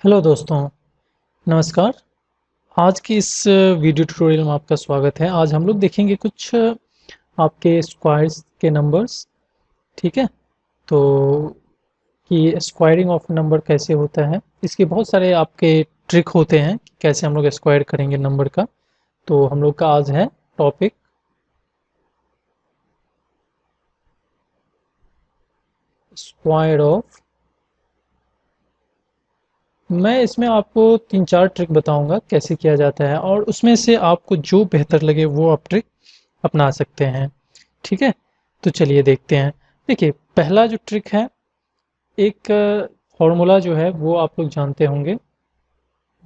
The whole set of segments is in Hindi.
हेलो दोस्तों, नमस्कार। आज की इस वीडियो ट्यूटोरियल में आपका स्वागत है। आज हम लोग देखेंगे कुछ आपके स्क्वायर्स के नंबर्स। ठीक है, तो कि स्क्वायरिंग ऑफ नंबर कैसे होता है, इसके बहुत सारे आपके ट्रिक होते हैं कि कैसे हम लोग स्क्वायर करेंगे नंबर का। तो हम लोग का आज है टॉपिक स्क्वायर ऑफ। मैं इसमें आपको 3-4 ट्रिक बताऊंगा कैसे किया जाता है, और उसमें से आपको जो बेहतर लगे वो आप ट्रिक अपना सकते हैं। ठीक है, तो चलिए देखते हैं। देखिए, पहला जो ट्रिक है, एक फॉर्मूला जो है वो आप लोग जानते होंगे।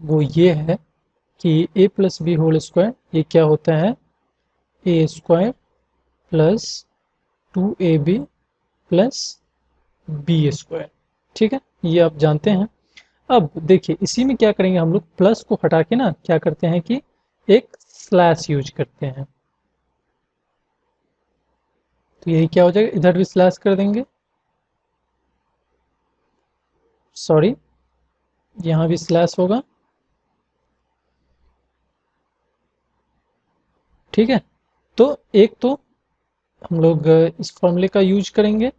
वो ये है कि A plus B whole square ये क्या होता है, A square plus 2ab plus B square. ठीक है, ये आप जानते हैं। अब देखिए, इसी में क्या करेंगे, हम लोग प्लस को हटा के ना क्या करते हैं कि एक स्लैश यूज करते हैं। तो यही क्या हो जाएगा, इधर भी स्लैश कर देंगे, सॉरी, यहाँ भी स्लैश होगा। ठीक है, तो एक तो हम लोग इस फॉर्मूले का यूज करेंगे।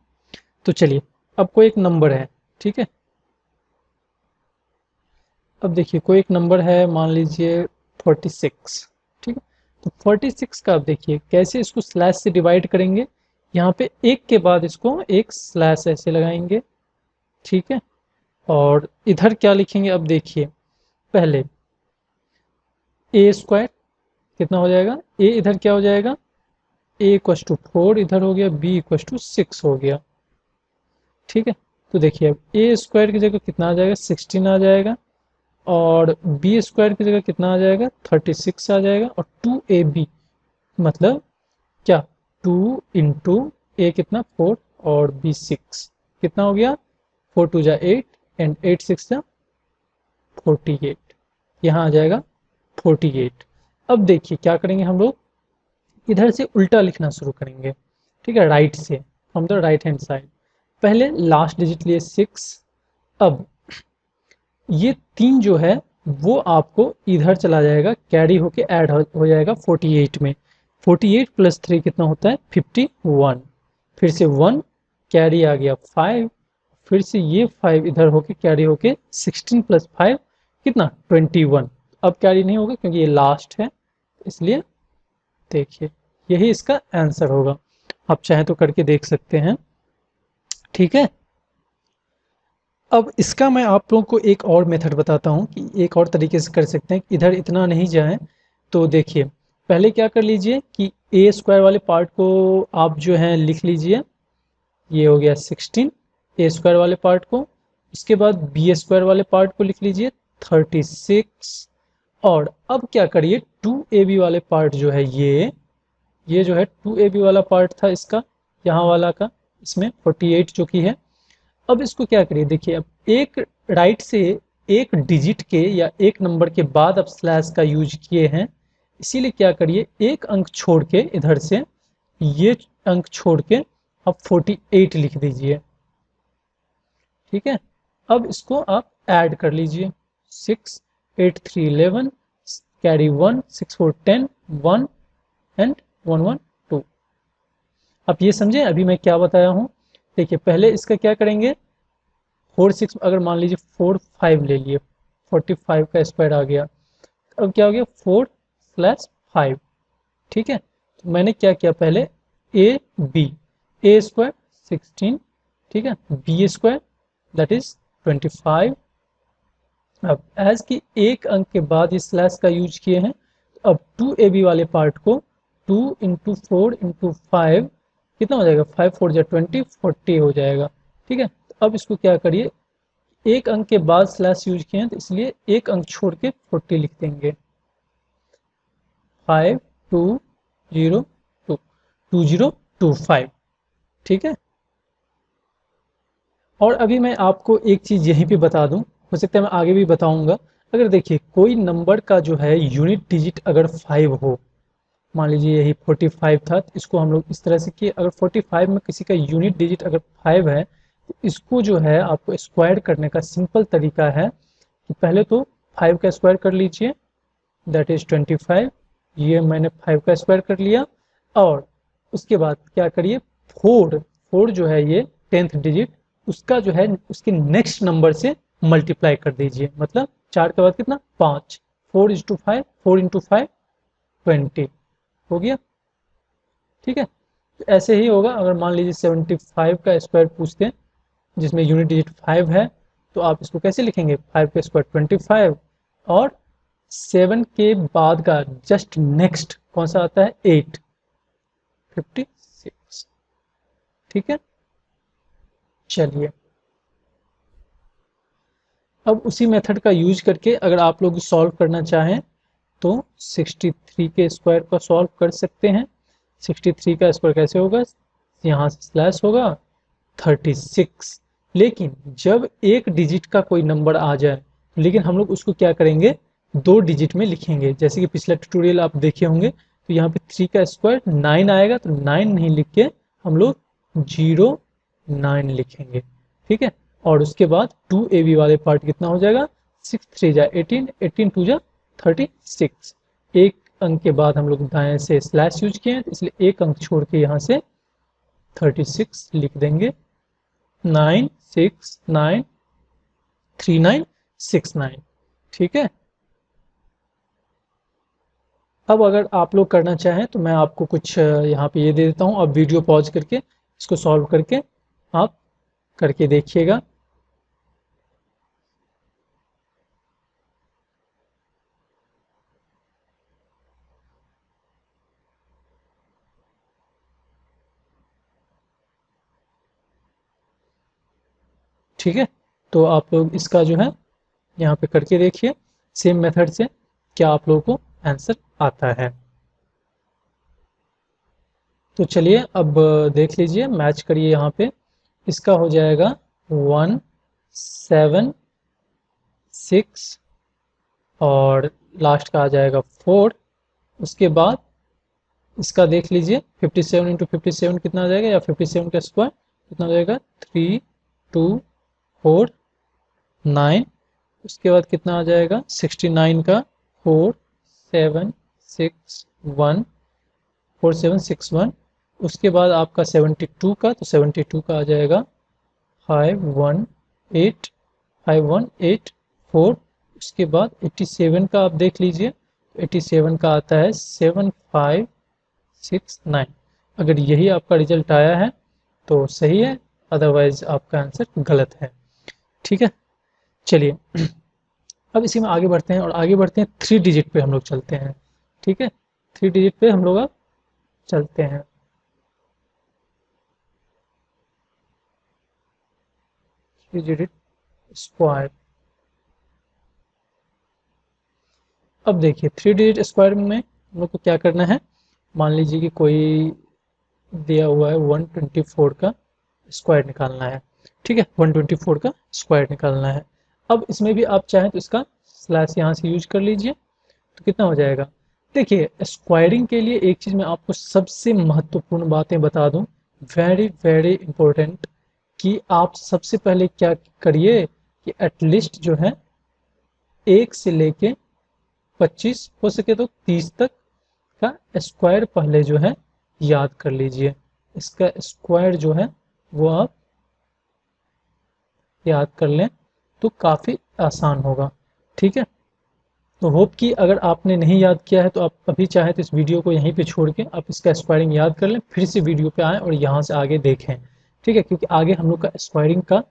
तो चलिए, अब कोई एक नंबर है। ठीक है, अब देखिए कोई एक नंबर है, मान लीजिए 46। ठीक है, तो 46 का अब देखिए कैसे इसको स्लैश से डिवाइड करेंगे। यहाँ पे एक के बाद इसको एक स्लैश ऐसे लगाएंगे। ठीक है, और इधर क्या लिखेंगे, अब देखिए पहले ए स्क्वायर कितना हो जाएगा, ए इधर क्या हो जाएगा, ए इक्वस टू 4 इधर हो गया, बी इक्वस टू 6 हो गया। ठीक है, तो देखिए अब ए स्क्वायर की जगह कितना आ जाएगा, 16 आ जाएगा, और बी स्क्वायर की जगह कितना आ जाएगा, 36 आ जाएगा, और 2ab मतलब क्या, 2 इंटू ए कितना 4 और बी 6 कितना हो गया, 4 टू जा 8 एंड 8 6 जा 48, यहाँ आ जाएगा 48। अब देखिए क्या करेंगे हम लोग, इधर से उल्टा लिखना शुरू करेंगे। ठीक है, राइट से, from the right hand side. पहले लास्ट डिजिट लिए 6, अब ये 3 जो है वो आपको इधर चला जाएगा, कैरी होके ऐड हो जाएगा 48 में। 48 प्लस 3 कितना होता है, 51। फिर से 1 कैरी आ गया 5, फिर से ये 5 इधर होके कैरी होके 16 प्लस 5 कितना 21। अब कैरी नहीं होगा क्योंकि ये लास्ट है, इसलिए देखिए यही इसका आंसर होगा। आप चाहें तो करके देख सकते हैं। ठीक है, अब इसका मैं आप लोगों को एक और मेथड बताता हूँ कि एक और तरीके से कर सकते हैं, इधर इतना नहीं जाएं। तो देखिए, पहले क्या कर लीजिए कि ए स्क्वायर वाले पार्ट को आप जो है लिख लीजिए, ये हो गया 16 ए स्क्वायर वाले पार्ट को। उसके बाद बी स्क्वायर वाले पार्ट को लिख लीजिए 36, और अब क्या करिए 2ab वाले पार्ट जो है ये जो है 2ab वाला पार्ट था इसका, यहाँ वाला का, इसमें 48 जो की है। अब इसको क्या करिए, देखिए अब एक राइट से एक डिजिट के या एक नंबर के बाद अब स्लैश का यूज किए हैं, इसीलिए क्या करिए एक अंक छोड़ के इधर से ये अंक छोड़ के अब 48 लिख दीजिए। ठीक है, अब इसको आप ऐड कर लीजिए, 6 8 3 11 कैरी 1 6 4 10 1 एंड 1 1 2। आप ये समझे अभी मैं क्या बताया हूँ। देखिए पहले इसका क्या करेंगे, 4 6 अगर मान लीजिए 4 5 ले लिए, 45 का स्क्वायर आ गया। अब क्या हो गया 4 स्लैश 5। ठीक है, तो मैंने क्या किया पहले, ए बी, ए स्क्वायर 16, ठीक है, बी स्क्वायर दैट इज 25। अब एज की एक अंक के बाद इस स्लैश का यूज किए हैं, तो अब 2ab वाले पार्ट को 2 इंटू 4 इंटू 5 कितना हो जाएगा, 5 4 जा 20 40 हो जाएगा। ठीक है, तो अब इसको क्या करिए, एक अंक के बाद स्लैश यूज किए हैं तो इसलिए एक अंक छोड़ के 40 लिख देंगे, 5 2 0 2 2025। ठीक है, और अभी मैं आपको एक चीज यहीं पे बता दूं, हो सकता है मैं आगे भी बताऊंगा। अगर देखिए कोई नंबर का जो है यूनिट डिजिट अगर 5 हो, मान लीजिए यही 45 था, तो इसको हम लोग इस तरह से कि अगर 45 में किसी का यूनिट डिजिट अगर 5 है, तो इसको जो है आपको स्क्वायर करने का सिंपल तरीका है कि पहले तो 5 का स्क्वायर कर लीजिए, दैट इज 25। ये मैंने 5 का स्क्वायर कर लिया, और उसके बाद क्या करिए, 4 जो है ये 10th डिजिट, उसका जो है उसके नेक्स्ट नंबर से मल्टीप्लाई कर दीजिए। मतलब 4 के बाद कितना, 5, 4 इंटू 5, 4 इंटू 5 20 हो गया। ठीक है, तो ऐसे ही होगा। अगर मान लीजिए 75 का स्क्वायर पूछते हैं जिसमें यूनिट डिजिट 5 है, तो आप इसको कैसे लिखेंगे, 5 का स्क्वायर 25, और 7 के बाद का जस्ट नेक्स्ट कौन सा आता है, 8, 56। ठीक है, चलिए अब उसी मेथड का यूज करके अगर आप लोग सॉल्व करना चाहें तो 63 के स्क्वायर का सॉल्व कर सकते हैं। 63 का स्क्वायर कैसे होगा, यहाँ से स्लैश होगा 36। लेकिन जब एक डिजिट का कोई नंबर आ जाए, लेकिन हम लोग उसको क्या करेंगे, 2 डिजिट में लिखेंगे। जैसे कि पिछला ट्यूटोरियल आप देखे होंगे, तो यहाँ पे 3 का स्क्वायर 9 आएगा, तो 9 नहीं लिख के हम लोग 09 लिखेंगे। ठीक है, और उसके बाद 2ab वाले पार्ट कितना हो जाएगा, 6 3 जा 18, 18 2 जा 36। एक अंक के बाद हम लोग दाएं से स्लैश यूज किए हैं, तो इसलिए एक अंक छोड़ के यहाँ से 36 लिख देंगे। 9 6 9 3 9 6 9। ठीक है, अब अगर आप लोग करना चाहें तो मैं आपको कुछ यहाँ पे ये दे देता हूँ। अब वीडियो पॉज करके इसको सॉल्व करके आप करके देखिएगा। ठीक है, तो आप लोग इसका जो है यहाँ पे करके देखिए सेम मेथड से, क्या आप लोगों को आंसर आता है। तो चलिए अब देख लीजिए, मैच करिए यहाँ पे। इसका हो जाएगा 1 7 6, और लास्ट का आ जाएगा 4। उसके बाद इसका देख लीजिए 57 इंटू 57 कितना आ जाएगा, या 57 का स्क्वायर कितना हो जाएगा, 3 2 4 9। उसके बाद कितना आ जाएगा, 69 का 4 7 6 1, 4 7 6 1। उसके बाद आपका 72 का, तो 72 का आ जाएगा 5 1 8, 5 1 8 4। उसके बाद 87 का आप देख लीजिए, 87 का आता है 7 5 6 9। अगर यही आपका रिजल्ट आया है तो सही है, अदरवाइज आपका आंसर गलत है। ठीक है, चलिए अब इसी में आगे बढ़ते हैं, और आगे बढ़ते हैं 3 डिजिट पे हम लोग चलते हैं। ठीक है, 3 डिजिट पे हम लोग अब चलते हैं। 3 डिजिट स्क्वायर। अब देखिए 3 डिजिट स्क्वायर में हम लोग को क्या करना है, मान लीजिए कि कोई दिया हुआ है 124 का स्क्वायर निकालना है। ठीक है, 124 का स्क्वायर निकालना है। अब इसमें भी आप चाहें तो इसका स्लैश यहाँ से यूज कर लीजिए, तो कितना हो जाएगा। देखिए स्क्वायरिंग के लिए एक चीज मैं आपको सबसे महत्वपूर्ण बातें बता दूं, वेरी वेरी इंपॉर्टेंट, कि आप सबसे पहले क्या करिए कि एटलीस्ट जो है 1 से लेके 25, हो सके तो 30 तक का स्क्वायर पहले जो है याद कर लीजिए। इसका स्क्वायर जो है वो आप याद कर लें तो काफ़ी आसान होगा। ठीक है, तो होप कि अगर आपने नहीं याद किया है तो आप अभी चाहे तो इस वीडियो को यहीं पे छोड़ के आप इसका स्क्वायरिंग याद कर लें, फिर से वीडियो पे आएँ और यहाँ से आगे देखें। ठीक है, क्योंकि आगे हम लोग का स्क्वायरिंग का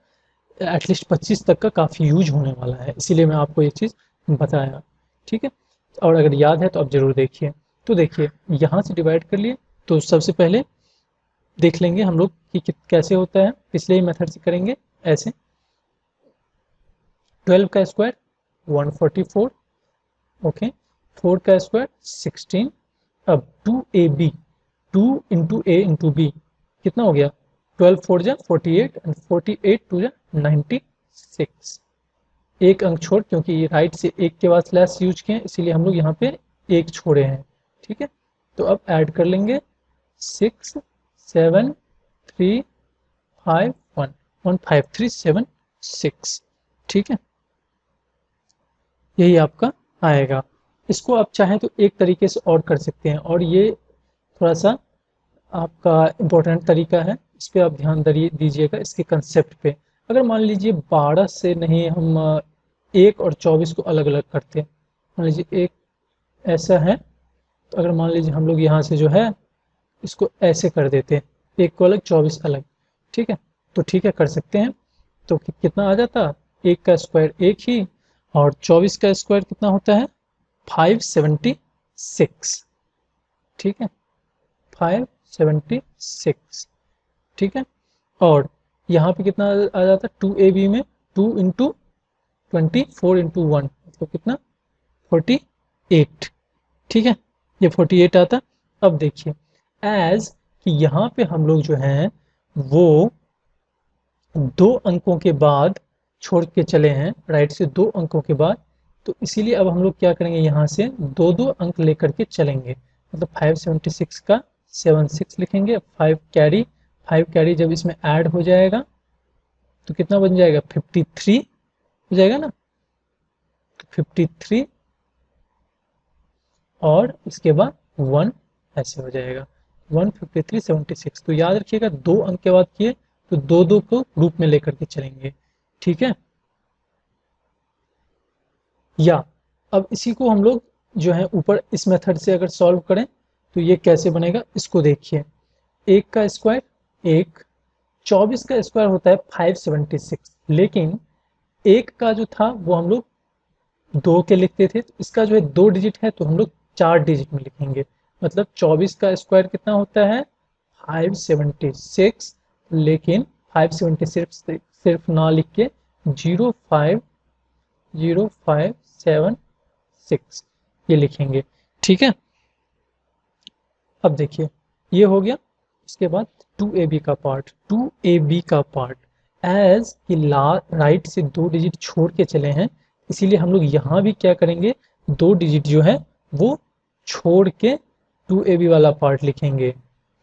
एटलीस्ट 25 तक का काफ़ी यूज होने वाला है, इसीलिए मैं आपको ये चीज़ बताया। ठीक है, और अगर याद है तो आप ज़रूर देखिए। तो देखिए यहाँ से डिवाइड कर लिए, तो सबसे पहले देख लेंगे हम लोग कि कैसे होता है, पिछले ही मेथड से करेंगे ऐसे। 12 का स्क्वायर 144, ओके, 4 का स्क्वायर 16। अब 2ab, 2 इंटू ए इंटू बी कितना हो गया, 12 4 जा 48, एंड 48 2 जा 96। एक अंक छोड़, क्योंकि राइट से एक के बाद स्लैश यूज किए इसीलिए हम लोग यहाँ पे एक छोड़े हैं। ठीक है, तो अब ऐड कर लेंगे 6 7 3 5 1 1 5 3 7 6। ठीक है, यही आपका आएगा। इसको आप चाहें तो एक तरीके से और कर सकते हैं, और ये थोड़ा सा आपका इम्पोर्टेंट तरीका है, इस पे आप ध्यान दीजिएगा इसके कंसेप्ट पे। अगर मान लीजिए 12 से नहीं, हम 1 और 24 को अलग अलग करते हैं। मान लीजिए एक ऐसा है, तो अगर मान लीजिए हम लोग यहाँ से जो है इसको ऐसे कर देते हैं, 1 को अलग 24 अलग, ठीक है। तो ठीक है, कर सकते हैं। तो कितना आ जाता, 1 का स्क्वायर 1 ही, और 24 का स्क्वायर कितना होता है 576, ठीक है, 576, ठीक है। और यहाँ पे कितना आ जाता है 2ab में 2 इंटू 24 इंटू 1 मतलब कितना 48, ठीक है, ये 48 आता। अब देखिए एज कि यहाँ पे हम लोग जो हैं वो 2 अंकों के बाद छोड़ के चले हैं, राइट से 2 अंकों के बाद, तो इसीलिए अब हम लोग क्या करेंगे, यहाँ से 2-2 अंक लेकर के चलेंगे। मतलब 576 का 76 लिखेंगे, 5 कैरी जब इसमें ऐड हो जाएगा तो कितना बन जाएगा 53 हो जाएगा ना, तो 53 और इसके बाद 1 ऐसे हो जाएगा 153 76। तो याद रखिएगा 2 अंक के बाद किए तो 2-2 को ग्रुप में लेकर के चलेंगे, ठीक है। या अब इसी को हम लोग जो है ऊपर इस मेथड से अगर सॉल्व करें तो ये कैसे बनेगा, इसको देखिए। 1 का स्क्वायर 1, 24 का स्क्वायर होता है 576, लेकिन 1 का जो था वो हम लोग 2 के लिखते थे, तो इसका जो है 2 डिजिट है तो हम लोग 4 डिजिट में लिखेंगे। मतलब 24 का स्क्वायर कितना होता है 576, लेकिन 576 सिर्फ ना लिख के 050576 ये लिखेंगे, ठीक है। अब देखिए ये हो गया। इसके बाद 2ab का पार्ट, 2ab का पार्ट एज कि राइट से 2 डिजिट छोड़ के चले हैं, इसीलिए हम लोग यहाँ भी क्या करेंगे 2 डिजिट जो है वो छोड़ के 2ab वाला पार्ट लिखेंगे,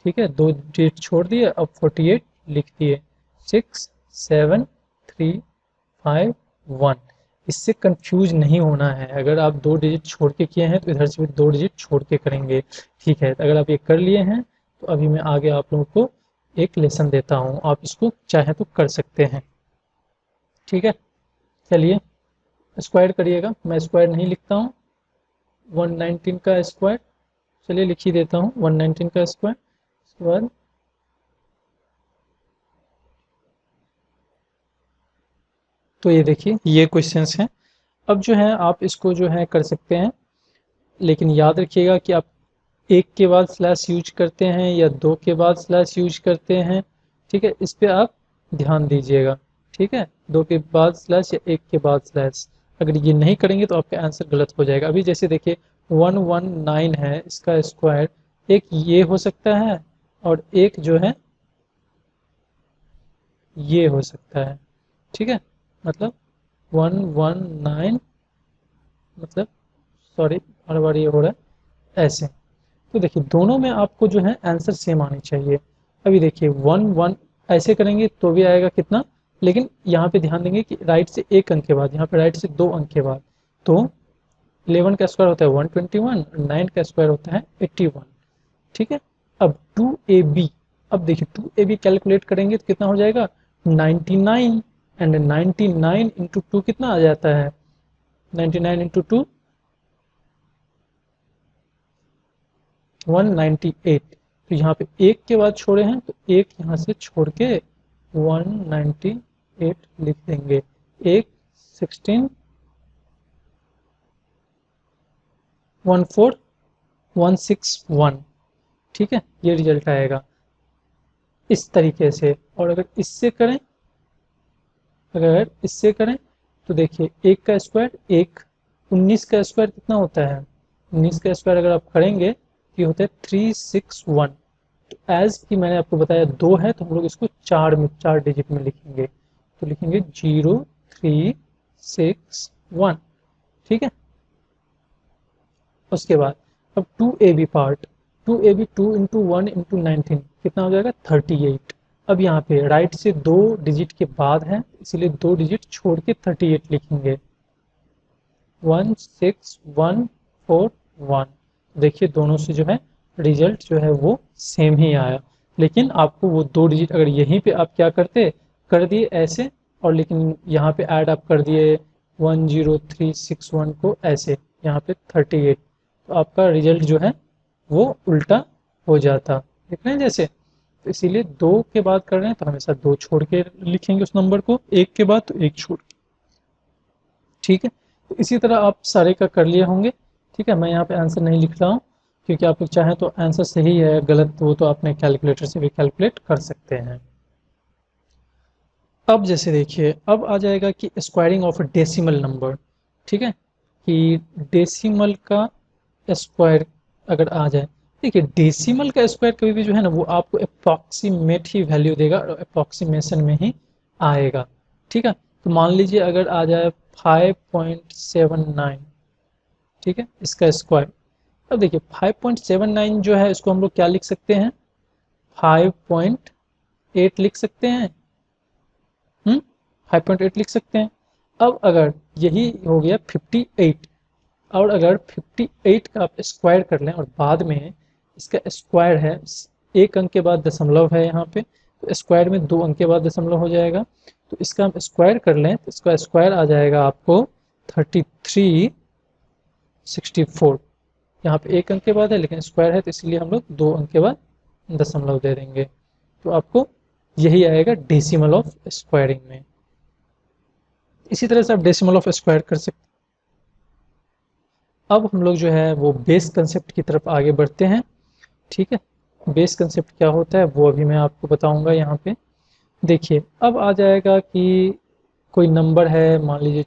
ठीक है। 2 डिजिट छोड़ दिए, अब 48 लिख दिए, 6 7 3 5 1। इससे कंफ्यूज नहीं होना है, अगर आप 2 डिजिट छोड़ के किए हैं तो इधर से भी 2 डिजिट छोड़ के करेंगे, ठीक है। अगर आप ये कर लिए हैं तो अभी मैं आगे आप लोगों को एक लेसन देता हूँ, आप इसको चाहे तो कर सकते हैं, ठीक है। चलिए स्क्वायर करिएगा, मैं स्क्वायर नहीं लिखता हूँ, 119 का स्क्वायर, चलिए लिख ही देता हूँ 119 का स्क्वायर। उसके बाद तो ये देखिए ये क्वेश्चंस हैं। अब जो है आप इसको जो है कर सकते हैं, लेकिन याद रखिएगा कि आप 1 के बाद स्लैश यूज करते हैं या 2 के बाद स्लैश यूज करते हैं, ठीक है, इस पे आप ध्यान दीजिएगा, ठीक है। 2 के बाद स्लैश या 1 के बाद स्लैश, अगर ये नहीं करेंगे तो आपका आंसर गलत हो जाएगा। अभी जैसे देखिए 119 है, इसका स्क्वायर एक ये हो सकता है और एक जो है ये हो सकता है, ठीक है। मतलब 119 मतलब सॉरी हर बार ये हो रहा है ऐसे। तो देखिए दोनों में आपको जो है आंसर सेम आनी चाहिए। अभी देखिए 1 1 ऐसे करेंगे तो भी आएगा कितना, लेकिन यहाँ पे ध्यान देंगे कि राइट से 1 अंक के बाद, यहाँ पे राइट से 2 अंक के बाद, तो 11 का स्क्वायर होता है 121, 9 का स्क्वायर होता है 81, ठीक है। अब 2ab, अब देखिए 2ab कैलकुलेट करेंगे तो कितना हो जाएगा 99, एंड 99 इंटू 2 कितना आ जाता है 99 इंटू 2 198। तो यहाँ पे 1 के बाद छोड़े हैं तो 1 यहाँ से छोड़ के 198 लिख देंगे, एक 16 14161, ठीक है, ये रिजल्ट आएगा इस तरीके से। और अगर इससे करें तो देखिए 1 का स्क्वायर 1, 19 का स्क्वायर कितना होता है 19 का स्क्वायर अगर आप करेंगे तो ये होता है 361। तो एज की मैंने आपको बताया 2 है तो हम लोग इसको 4 डिजिट में लिखेंगे, तो लिखेंगे 0361, ठीक है। उसके बाद अब 2ab part, 2ab 2 into 1 into 19 कितना हो जाएगा 38। अब यहाँ पे राइट से 2 डिजिट के बाद है इसलिए 2 डिजिट छोड़ के 38 लिखेंगे, 16141। देखिए दोनों से जो है रिजल्ट जो है वो सेम ही आया, लेकिन आपको वो दो डिजिट अगर यहीं पे आप क्या करते कर दिए ऐसे, और लेकिन यहाँ पे ऐड आप कर दिए 10361 को ऐसे यहाँ पे 38, तो आपका रिजल्ट जो है वो उल्टा हो जाता। देख रहे हैं जैसे, तो इसीलिए दो के बाद कर रहे हैं तो हमेशा दो छोड़ के लिखेंगे उस नंबर को, एक के बाद तो एक छोड़ के। ठीक है, तो इसी तरह आप सारे का कर लिए होंगे। ठीक है, मैं यहाँ पे आंसर नहीं लिख रहा हूँ, क्योंकि आप लोग चाहें तो आंसर सही है गलत वो तो अपने कैलकुलेटर से भी कैलकुलेट कर सकते हैं। अब जैसे देखिए, अब आ जाएगा कि स्क्वायरिंग ऑफ डेसिमल नंबर। ठीक है, कि डेसिमल का स्क्वायर अगर आ जाए, देखिए डेसिमल का स्क्वायर कभी भी जो है ना वो आपको अप्रॉक्सीमेट ही वैल्यू देगा और अप्रॉक्सीमेशन में ही आएगा। ठीक है, तो मान लीजिए अगर आ जाए 5.79, ठीक है, इसका स्क्वायर। अब देखिए 5.79 जो है इसको हम लोग क्या लिख सकते हैं, 5.8 लिख सकते हैं। 5.8 लिख सकते हैं। अब अगर यही हो गया 58, और अगर 58 का आप स्क्वायर कर लें और बाद में इसका स्क्वायर है, एक अंक के बाद दशमलव है यहाँ पे, तो स्क्वायर में दो अंक के बाद दशमलव हो जाएगा, तो इसका हम स्क्वायर कर लें तो इसका स्क्वायर आ जाएगा आपको 3364। यहाँ पे एक अंक के बाद है लेकिन स्क्वायर है तो इसलिए हम लोग दो अंक के बाद दशमलव दे देंगे, तो आपको यही आएगा डेसिमल ऑफ स्क्वायरिंग में। इसी तरह से आप डेसिमल ऑफ स्क्वायर कर सकते हैं। अब हम लोग जो है वो बेस कंसेप्ट की तरफ आगे बढ़ते हैं। ठीक है, बेस कंसेप्ट क्या होता है वो अभी मैं आपको बताऊंगा। यहाँ पे देखिए अब आ जाएगा कि कोई नंबर है, मान लीजिए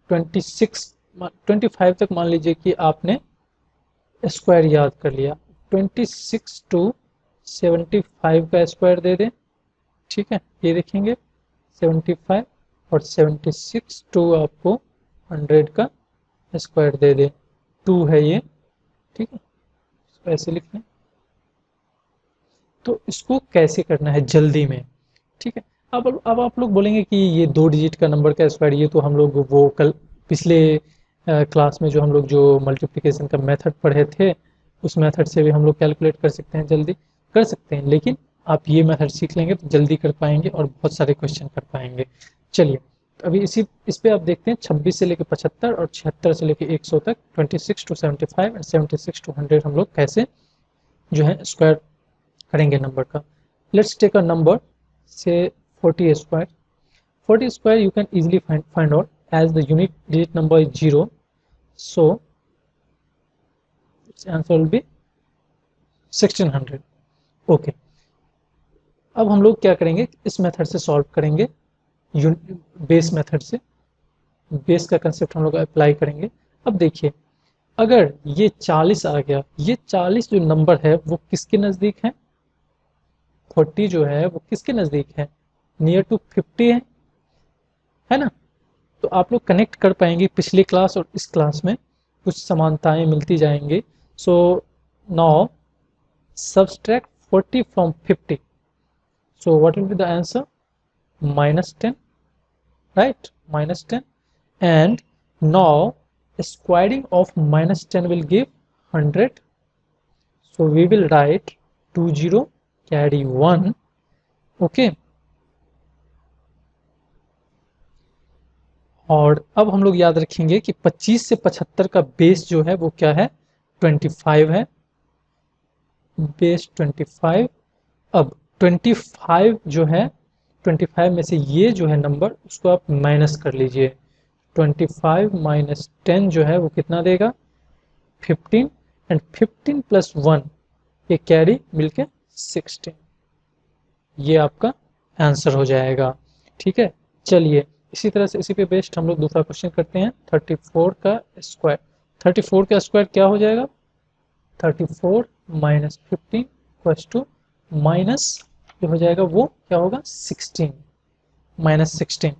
25 तक मान लीजिए कि आपने स्क्वायर याद कर लिया, 26 टू 75 का स्क्वायर दे दें। ठीक है, ये देखेंगे 75 और 76 टू आपको 100 का स्क्वायर दे दे, 2 है ये। ठीक है, इसको ऐसे लिख लें। तो इसको कैसे करना है जल्दी में। ठीक है, अब आप लोग बोलेंगे कि ये दो डिजिट का नंबर का स्क्वायर, ये तो हम लोग वो कल पिछले क्लास में जो हम लोग जो मल्टीप्लिकेशन का मेथड पढ़े थे उस मेथड से भी हम लोग कैलकुलेट कर सकते हैं, जल्दी कर सकते हैं, लेकिन आप ये मेथड सीख लेंगे तो जल्दी कर पाएंगे और बहुत सारे क्वेश्चन कर पाएंगे। चलिए, तो अभी इस पे आप देखते हैं 26 से लेकर 75 और 76 से लेकर 100 तक, 26 टू 75 एंड 76 टू 100 हम लोग कैसे जो है स्क्वायर करेंगे नंबर का। लेट्स टेक अ नंबर से 40 square. 40 square you can easily find out as the unit digit number is 0, so its answer will be 1600। Okay, अब हम लोग क्या करेंगे, इस मेथड से सॉल्व करेंगे, बेस मेथड से बेस का कंसेप्ट हम लोग अप्लाई करेंगे। अब देखिए अगर ये 40 आ गया, ये 40 जो नंबर है वो किसके नजदीक है, 40 जो है वो किसके नजदीक है, नियर टू 50 है ना। तो आप लोग कनेक्ट कर पाएंगे, पिछली क्लास और इस क्लास में कुछ समानताएं मिलती जाएंगी। So now subtract 40 from 50, so what will be the answer, -10, right, -10, and now squaring of -10 will give 100, so we will write 20 carry 1। Okay, और अब हम लोग याद रखेंगे कि 25 से 75 का बेस जो है वो क्या है, 25 है, बेस 25। अब 25 जो है, 25 में से ये जो है नंबर उसको आप माइनस कर लीजिए, 25 माइनस 10 जो है वो कितना देगा, 15, एंड 15 प्लस 1 ये कैरी मिलके 16, ये आपका आंसर हो जाएगा। ठीक है, चलिए इसी तरह से इसी पे बेस्ड हम लोग दूसरा क्वेश्चन करते हैं। 34 का स्क्वायर, 34 का स्क्वायर क्या हो जाएगा, 34 माइनस 15 इक्वल्स टू माइनस जो हो जाएगा वो क्या होगा, 16, -16।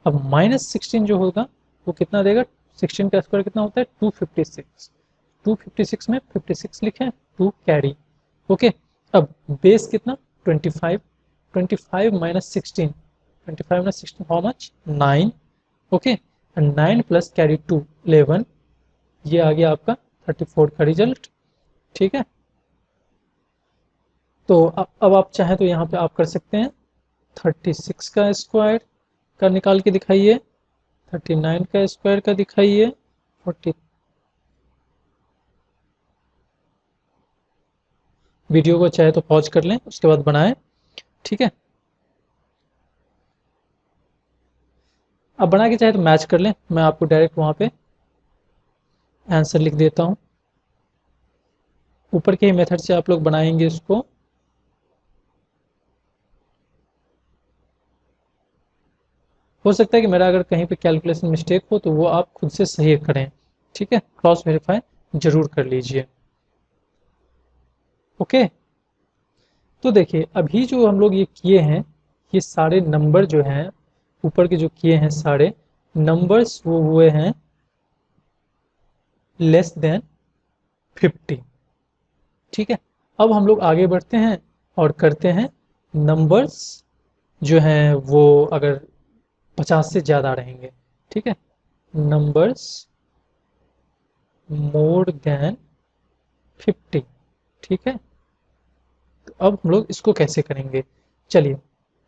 अब -16 जो होगा वो कितना देगा, 16 का स्क्वायर कितना होता है, 256, 256 में 56 लिखें, 2 कैरी। ओके, अब बेस कितना, 25, 25 minus 16, 25 minus 16 how much, 9। Okay, and 9 plus carry 2, 11, ये आ गया आपका 34 का रिजल्ट। ठीक है, तो अब आप चाहें तो यहाँ पे आप कर सकते हैं 36 का स्क्वायर का निकाल के दिखाइए, 39 का स्क्वायर का दिखाइए, 40। वीडियो को चाहे तो पॉज कर लें, उसके बाद बनाएं। ठीक है, अब बना के चाहे तो मैच कर लें, मैं आपको डायरेक्ट वहां पे आंसर लिख देता हूं। ऊपर के ही मेथड से आप लोग बनाएंगे इसको। हो सकता है कि मेरा अगर कहीं पे कैलकुलेशन मिस्टेक हो तो वो आप खुद से सही करें। ठीक है, क्रॉस वेरीफाई जरूर कर लीजिए। ओके, तो देखिए अभी जो हम लोग ये किए हैं, ये सारे नंबर जो हैं, ऊपर के जो किए हैं सारे नंबर्स, वो हुए हैं लेस देन 50। ठीक है, अब हम लोग आगे बढ़ते हैं और करते हैं नंबर्स जो हैं वो अगर 50 से ज़्यादा रहेंगे। ठीक है, नंबर्स मोर देन 50। ठीक है, तो अब हम लोग इसको कैसे करेंगे, चलिए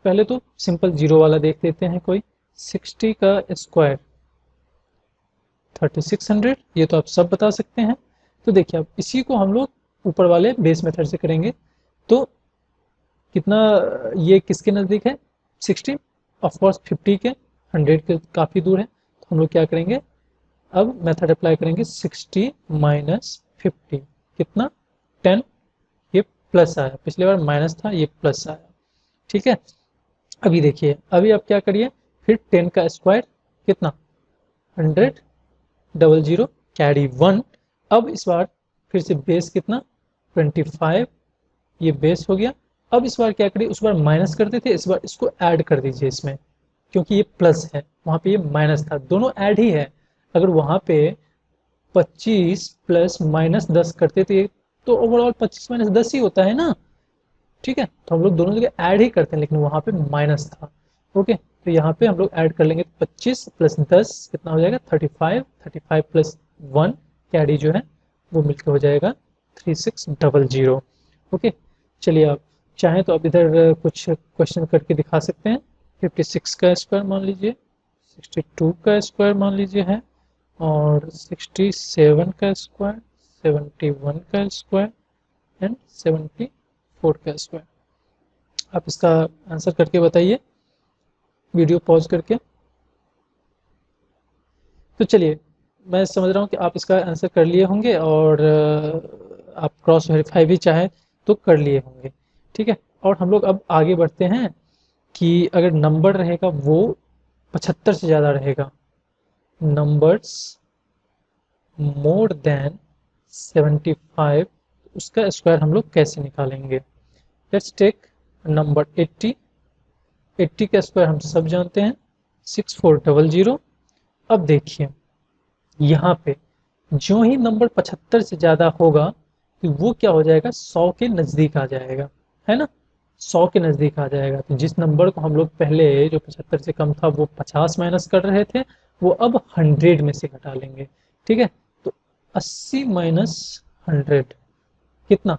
पहले तो सिंपल जीरो वाला देख लेते हैं कोई। 60 का स्क्वायर 3600, ये तो आप सब बता सकते हैं। तो देखिए अब इसी को हम लोग ऊपर वाले बेस मेथड से करेंगे। तो कितना, ये किसके नज़दीक है 60, ऑफ कोर्स 50 के, 100 के काफ़ी दूर है। तो हम लोग क्या करेंगे, अब मेथड अप्लाई करेंगे 60 माइनस 50, कितना 10, ये प्लस आया, पिछले बार माइनस था, ये प्लस आया। ठीक है, अभी देखिए अभी आप क्या करिए, फिर 10 का स्क्वायर कितना 100, डबल जीरो, कैरी 1। अब इस बार फिर से बेस कितना 25, ये बेस हो गया। अब इस बार क्या करिए, उस बार माइनस करते थे, इस बार इसको ऐड कर दीजिए इसमें, क्योंकि ये प्लस है, वहां पे ये माइनस था, दोनों ऐड ही है। अगर वहां पे 25 प्लस माइनस 10 करते थे तो ओवरऑल 25 माइनस 10 ही होता है ना। ठीक है, तो हम लोग दोनों जगह ऐड ही करते हैं, लेकिन वहां पे माइनस था। ओके, तो यहाँ पे हम लोग ऐड कर लेंगे, 25 प्लस 10 कितना हो जाएगा 35, 35 प्लस 1 कैरी जो है वो मिलकर हो जाएगा 3600। ओके, चलिए आप चाहें तो अब इधर कुछ क्वेश्चन करके दिखा सकते हैं। 56 का स्क्वायर मान लीजिए, 62 का स्क्वायर मान लीजिए है, और 67 का स्क्वायर, 71 का स्क्वायर एंड 74 का स्क्वायर। आप इसका आंसर करके बताइए, वीडियो पॉज करके। तो चलिए, मैं समझ रहा हूँ कि आप इसका आंसर कर लिए होंगे, और आप क्रॉस वेरीफाई भी चाहें तो कर लिए होंगे। ठीक है, और हम लोग अब आगे बढ़ते हैं कि अगर नंबर रहेगा वो 75 से ज़्यादा रहेगा, नंबर्स मोर देन 75, उसका स्क्वायर हम लोग कैसे निकालेंगे। Let's take number 80। 80 का स्क्वायर हम सब जानते हैं 6400। अब देखिए यहाँ पे जो ही नंबर 75 से ज़्यादा होगा तो वो क्या हो जाएगा 100 के नज़दीक आ जाएगा, है ना। 100 के नज़दीक आ जाएगा, तो जिस नंबर को हम लोग पहले जो 75 से कम था वो 50 माइनस कर रहे थे, वो अब 100 में से घटा लेंगे। ठीक है, तो 80 माइनस 100 कितना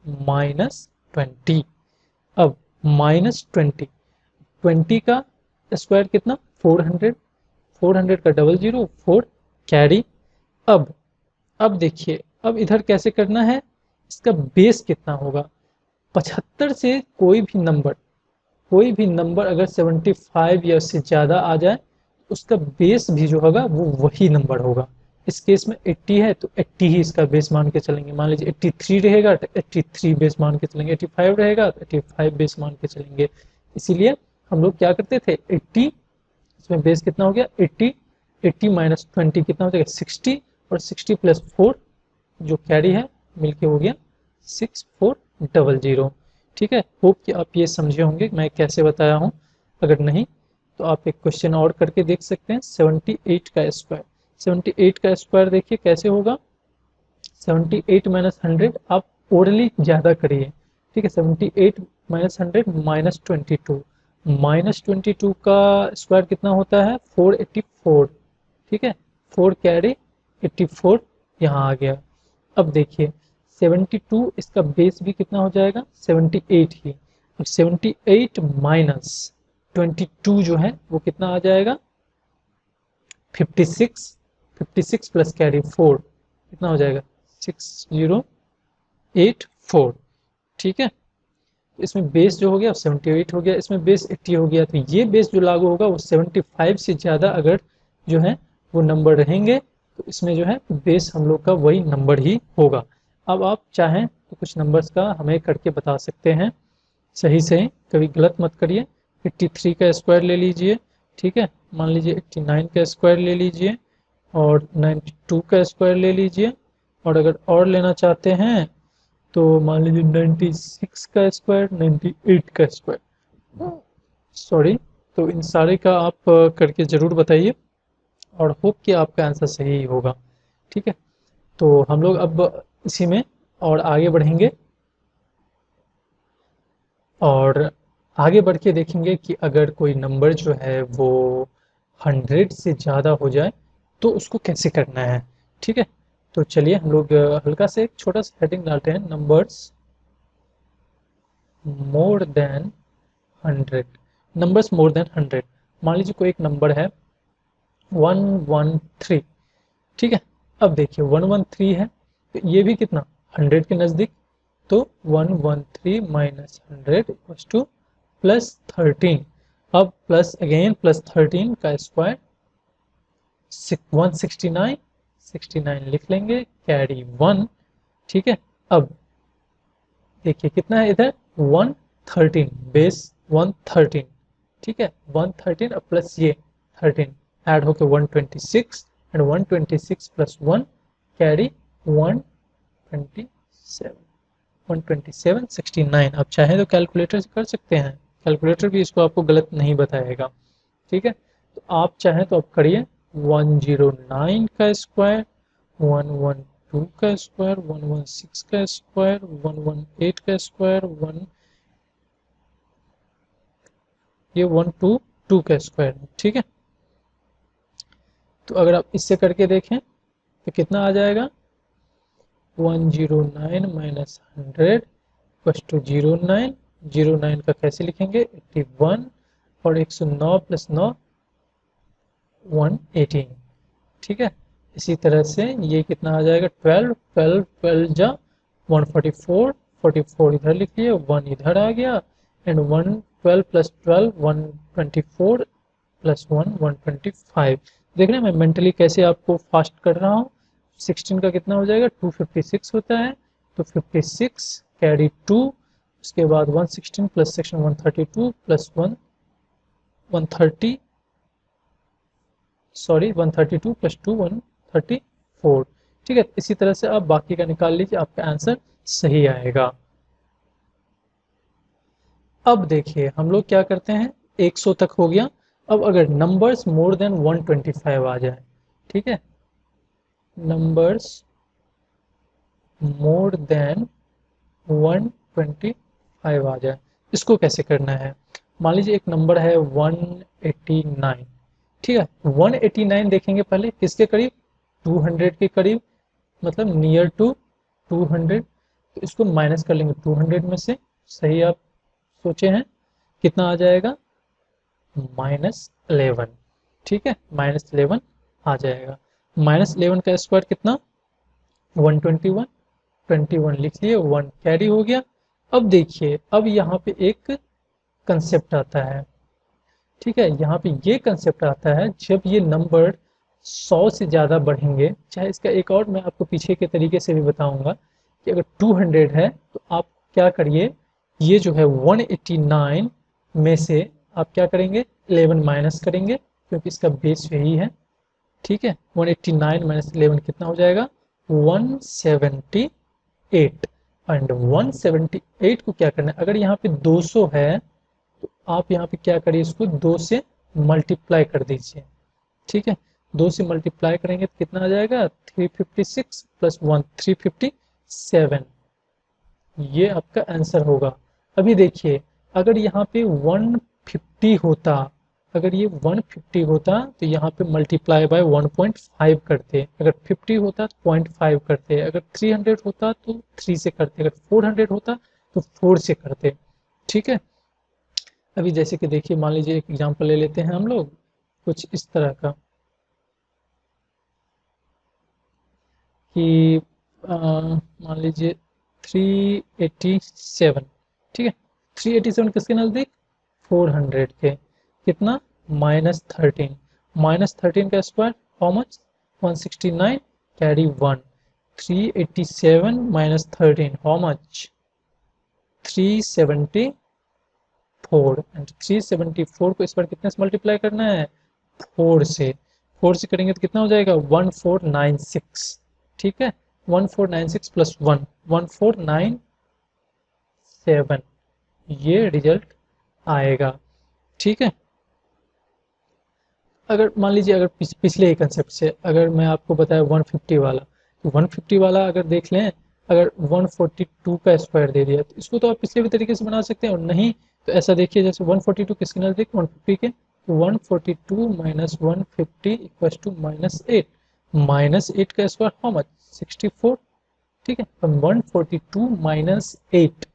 -20। अब -20, 20 का स्क्वायर कितना 400, 400 का डबल जीरो 4 कैरी। अब देखिए अब इधर कैसे करना है, इसका बेस कितना होगा 75 से कोई भी नंबर अगर 75 या उससे ज़्यादा आ जाए, उसका बेस भी जो होगा वो वही नंबर होगा। इस केस में 80 है तो 80 ही इसका बेस मान के चलेंगे। मान लीजिए 83 रहेगा तो 83 बेस मान के चलेंगे, 85 रहेगा तो 85 बेस मान के चलेंगे। इसीलिए हम लोग क्या करते थे 80, इसमें बेस कितना हो गया 80, 80 माइनस 20 कितना हो जाएगा 60, और 60 प्लस 4 जो कैरी है मिलके हो गया 6400। ठीक है, होप कि आप ये समझे होंगे मैं कैसे बताया हूँ। अगर नहीं तो आप एक क्वेश्चन और करके देख सकते हैं। 78 का स्क्वायर, 78 का स्क्वायर देखिए कैसे होगा। 78 माइनस 100 आप ओरली ज़्यादा करिए। ठीक है, 78 माइनस 100 -22, -22 का स्क्वायर कितना होता है 484। ठीक है, 84 कैरी 84 यहाँ आ गया। अब देखिए 72 इसका बेस भी कितना हो जाएगा 78 ही। अब 78 माइनस 22 जो है वो कितना आ जाएगा 56। 56 प्लस कैरी 4 कितना हो जाएगा 6084। ठीक है, इसमें बेस जो हो गया 78 हो गया, इसमें बेस 80 हो गया। तो ये बेस जो लागू होगा वो 75 से ज़्यादा अगर जो है वो नंबर रहेंगे तो इसमें जो है बेस हम लोग का वही नंबर ही होगा। अब आप चाहें तो कुछ नंबर्स का हमें करके बता सकते हैं सही से, कभी गलत मत करिए। 83 का स्क्वायर ले लीजिए, ठीक है, मान लीजिए 89 का स्क्वायर ले लीजिए और 92 का स्क्वायर ले लीजिए, और अगर और लेना चाहते हैं तो मान लीजिए 96 का स्क्वायर 98 का स्क्वायर, सॉरी। तो इन सारे का आप करके ज़रूर बताइए और होप कि आपका आंसर सही होगा। ठीक है, तो हम लोग अब इसी में और आगे बढ़ेंगे और आगे बढ़ के देखेंगे कि अगर कोई नंबर जो है वो 100 से ज़्यादा हो जाए तो उसको कैसे करना है। ठीक है, तो चलिए हम लोग हल्का से एक छोटा सा हेडिंग डालते हैं, numbers more than 100। Numbers more than 100, मान लीजिए कोई एक नंबर है 113। ठीक है, अब देखिए 113 है तो ये भी कितना 100 के नज़दीक, तो 113 माइनस 100 इक्वल्स टू प्लस 13। अब प्लस अगेन प्लस 13 का स्क्वायर 169, 69 लिख लेंगे कैरी 1। ठीक है, अब देखिए कितना है इधर 113 बेस 113। ठीक है, 113 और प्लस ये 13 ऐड होकर 126 एंड 126 प्लस 1 कैरी 127, 127 69। आप चाहें तो कैलकुलेटर से कर सकते हैं, कैलकुलेटर भी इसको आपको गलत नहीं बताएगा। ठीक है, तो आप चाहें तो आप करिए 109 का स्क्वायर 112 का स्क्वायर 116 का स्क्वायर 118 का स्क्वायर ये 122 का स्क्वायर। ठीक है, तो अगर आप इससे करके देखें तो कितना आ जाएगा 109 माइनस 100 प्लस टू 09, 09 का कैसे लिखेंगे 81 और 109 प्लस 9 118। ठीक है, इसी तरह से ये कितना आ जाएगा 12, 12 12 जा 144, 44 इधर लिख लिए 1 इधर आ गया एंड 1 12 प्लस 12 124 प्लस 1 125। देख रहे हैं मैं मेंटली कैसे आपको फास्ट कर रहा हूँ। 16 का कितना हो जाएगा 256 होता है, तो 56 कैरी 2, उसके बाद 116 plus section 132 plus 1 130, sorry 132 plus 2 134। ठीक है, इसी तरह से आप बाकी का निकाल लीजिए, आपका आंसर सही आएगा। अब देखिए हम लोग क्या करते हैं 100 तक हो गया। अब अगर नंबर्स मोर देन 125 आ जाए, ठीक है, नंबर्स मोर देन 125 आ जाए, इसको कैसे करना है। मान लीजिए एक नंबर है 189। ठीक है, 189 देखेंगे पहले किसके करीब 200 के करीब, मतलब नियर टू 200। तो इसको माइनस कर लेंगे 200 में से, सही आप सोचे हैं, कितना आ जाएगा -11। ठीक है, -11 आ जाएगा। -11 का स्क्वायर कितना 121, 21 लिख लिए 1 कैरी हो गया। अब देखिए अब यहाँ पे एक कंसेप्ट आता है। ठीक है, यहाँ पे ये कंसेप्ट आता है जब ये नंबर 100 से ज़्यादा बढ़ेंगे, चाहे इसका एक और मैं आपको पीछे के तरीके से भी बताऊंगा कि अगर 200 है तो आप क्या करिए, ये जो है 189 में से आप क्या करेंगे 11 माइनस करेंगे क्योंकि इसका बेस यही है। ठीक है, 189 माइनस 11 कितना हो जाएगा 178। एंड 178 को क्या करना है, अगर यहाँ पे 200 है तो आप यहाँ पे क्या करिए इसको 2 से मल्टीप्लाई कर दीजिए। ठीक है, 2 से मल्टीप्लाई करेंगे तो कितना आ जाएगा 356 प्लस 1 357, ये आपका आंसर होगा। अभी देखिए अगर यहाँ पे 150 होता अगर ये 150 होता तो यहाँ पे मल्टीप्लाई बाय 1.5 करते, अगर 50 होता तो 0.5 करते, अगर 300 होता तो 3 से करते, अगर 400 होता तो 4 से करते। ठीक है, अभी जैसे कि देखिए मान लीजिए एक एग्जांपल ले लेते हैं हम लोग कुछ इस तरह का कि मान लीजिए 387, ठीक है, 387 किसके नज़दीक, 400 के, कितना, -13, -13 का square how much, 169, carry 1, 387 -13 how much, 374, and 374 को इस बार कितने से मल्टीप्लाई करना है, 4 से, 4 से करेंगे तो कितना हो जाएगा 1496, ठीक है, 1496 प्लस 1 1497, ये रिजल्ट आएगा। ठीक है, अगर मान लीजिए अगर पिछले ही कंसेप्ट से अगर मैं आपको बताया 150 वाला, तो 150 वाला अगर देख लें, अगर 142 का स्क्वायर दे दिया तो इसको तो आप पिछले भी तरीके से बना सकते हैं, और नहीं तो ऐसा देखिए जैसे 142 किसके नजदीक 150 के, तो 142 माइनस 150 इक्वल टू -8, -8 का स्क्वायर हाउ मच, 64, ठीक है, तो 142 माइनस 8,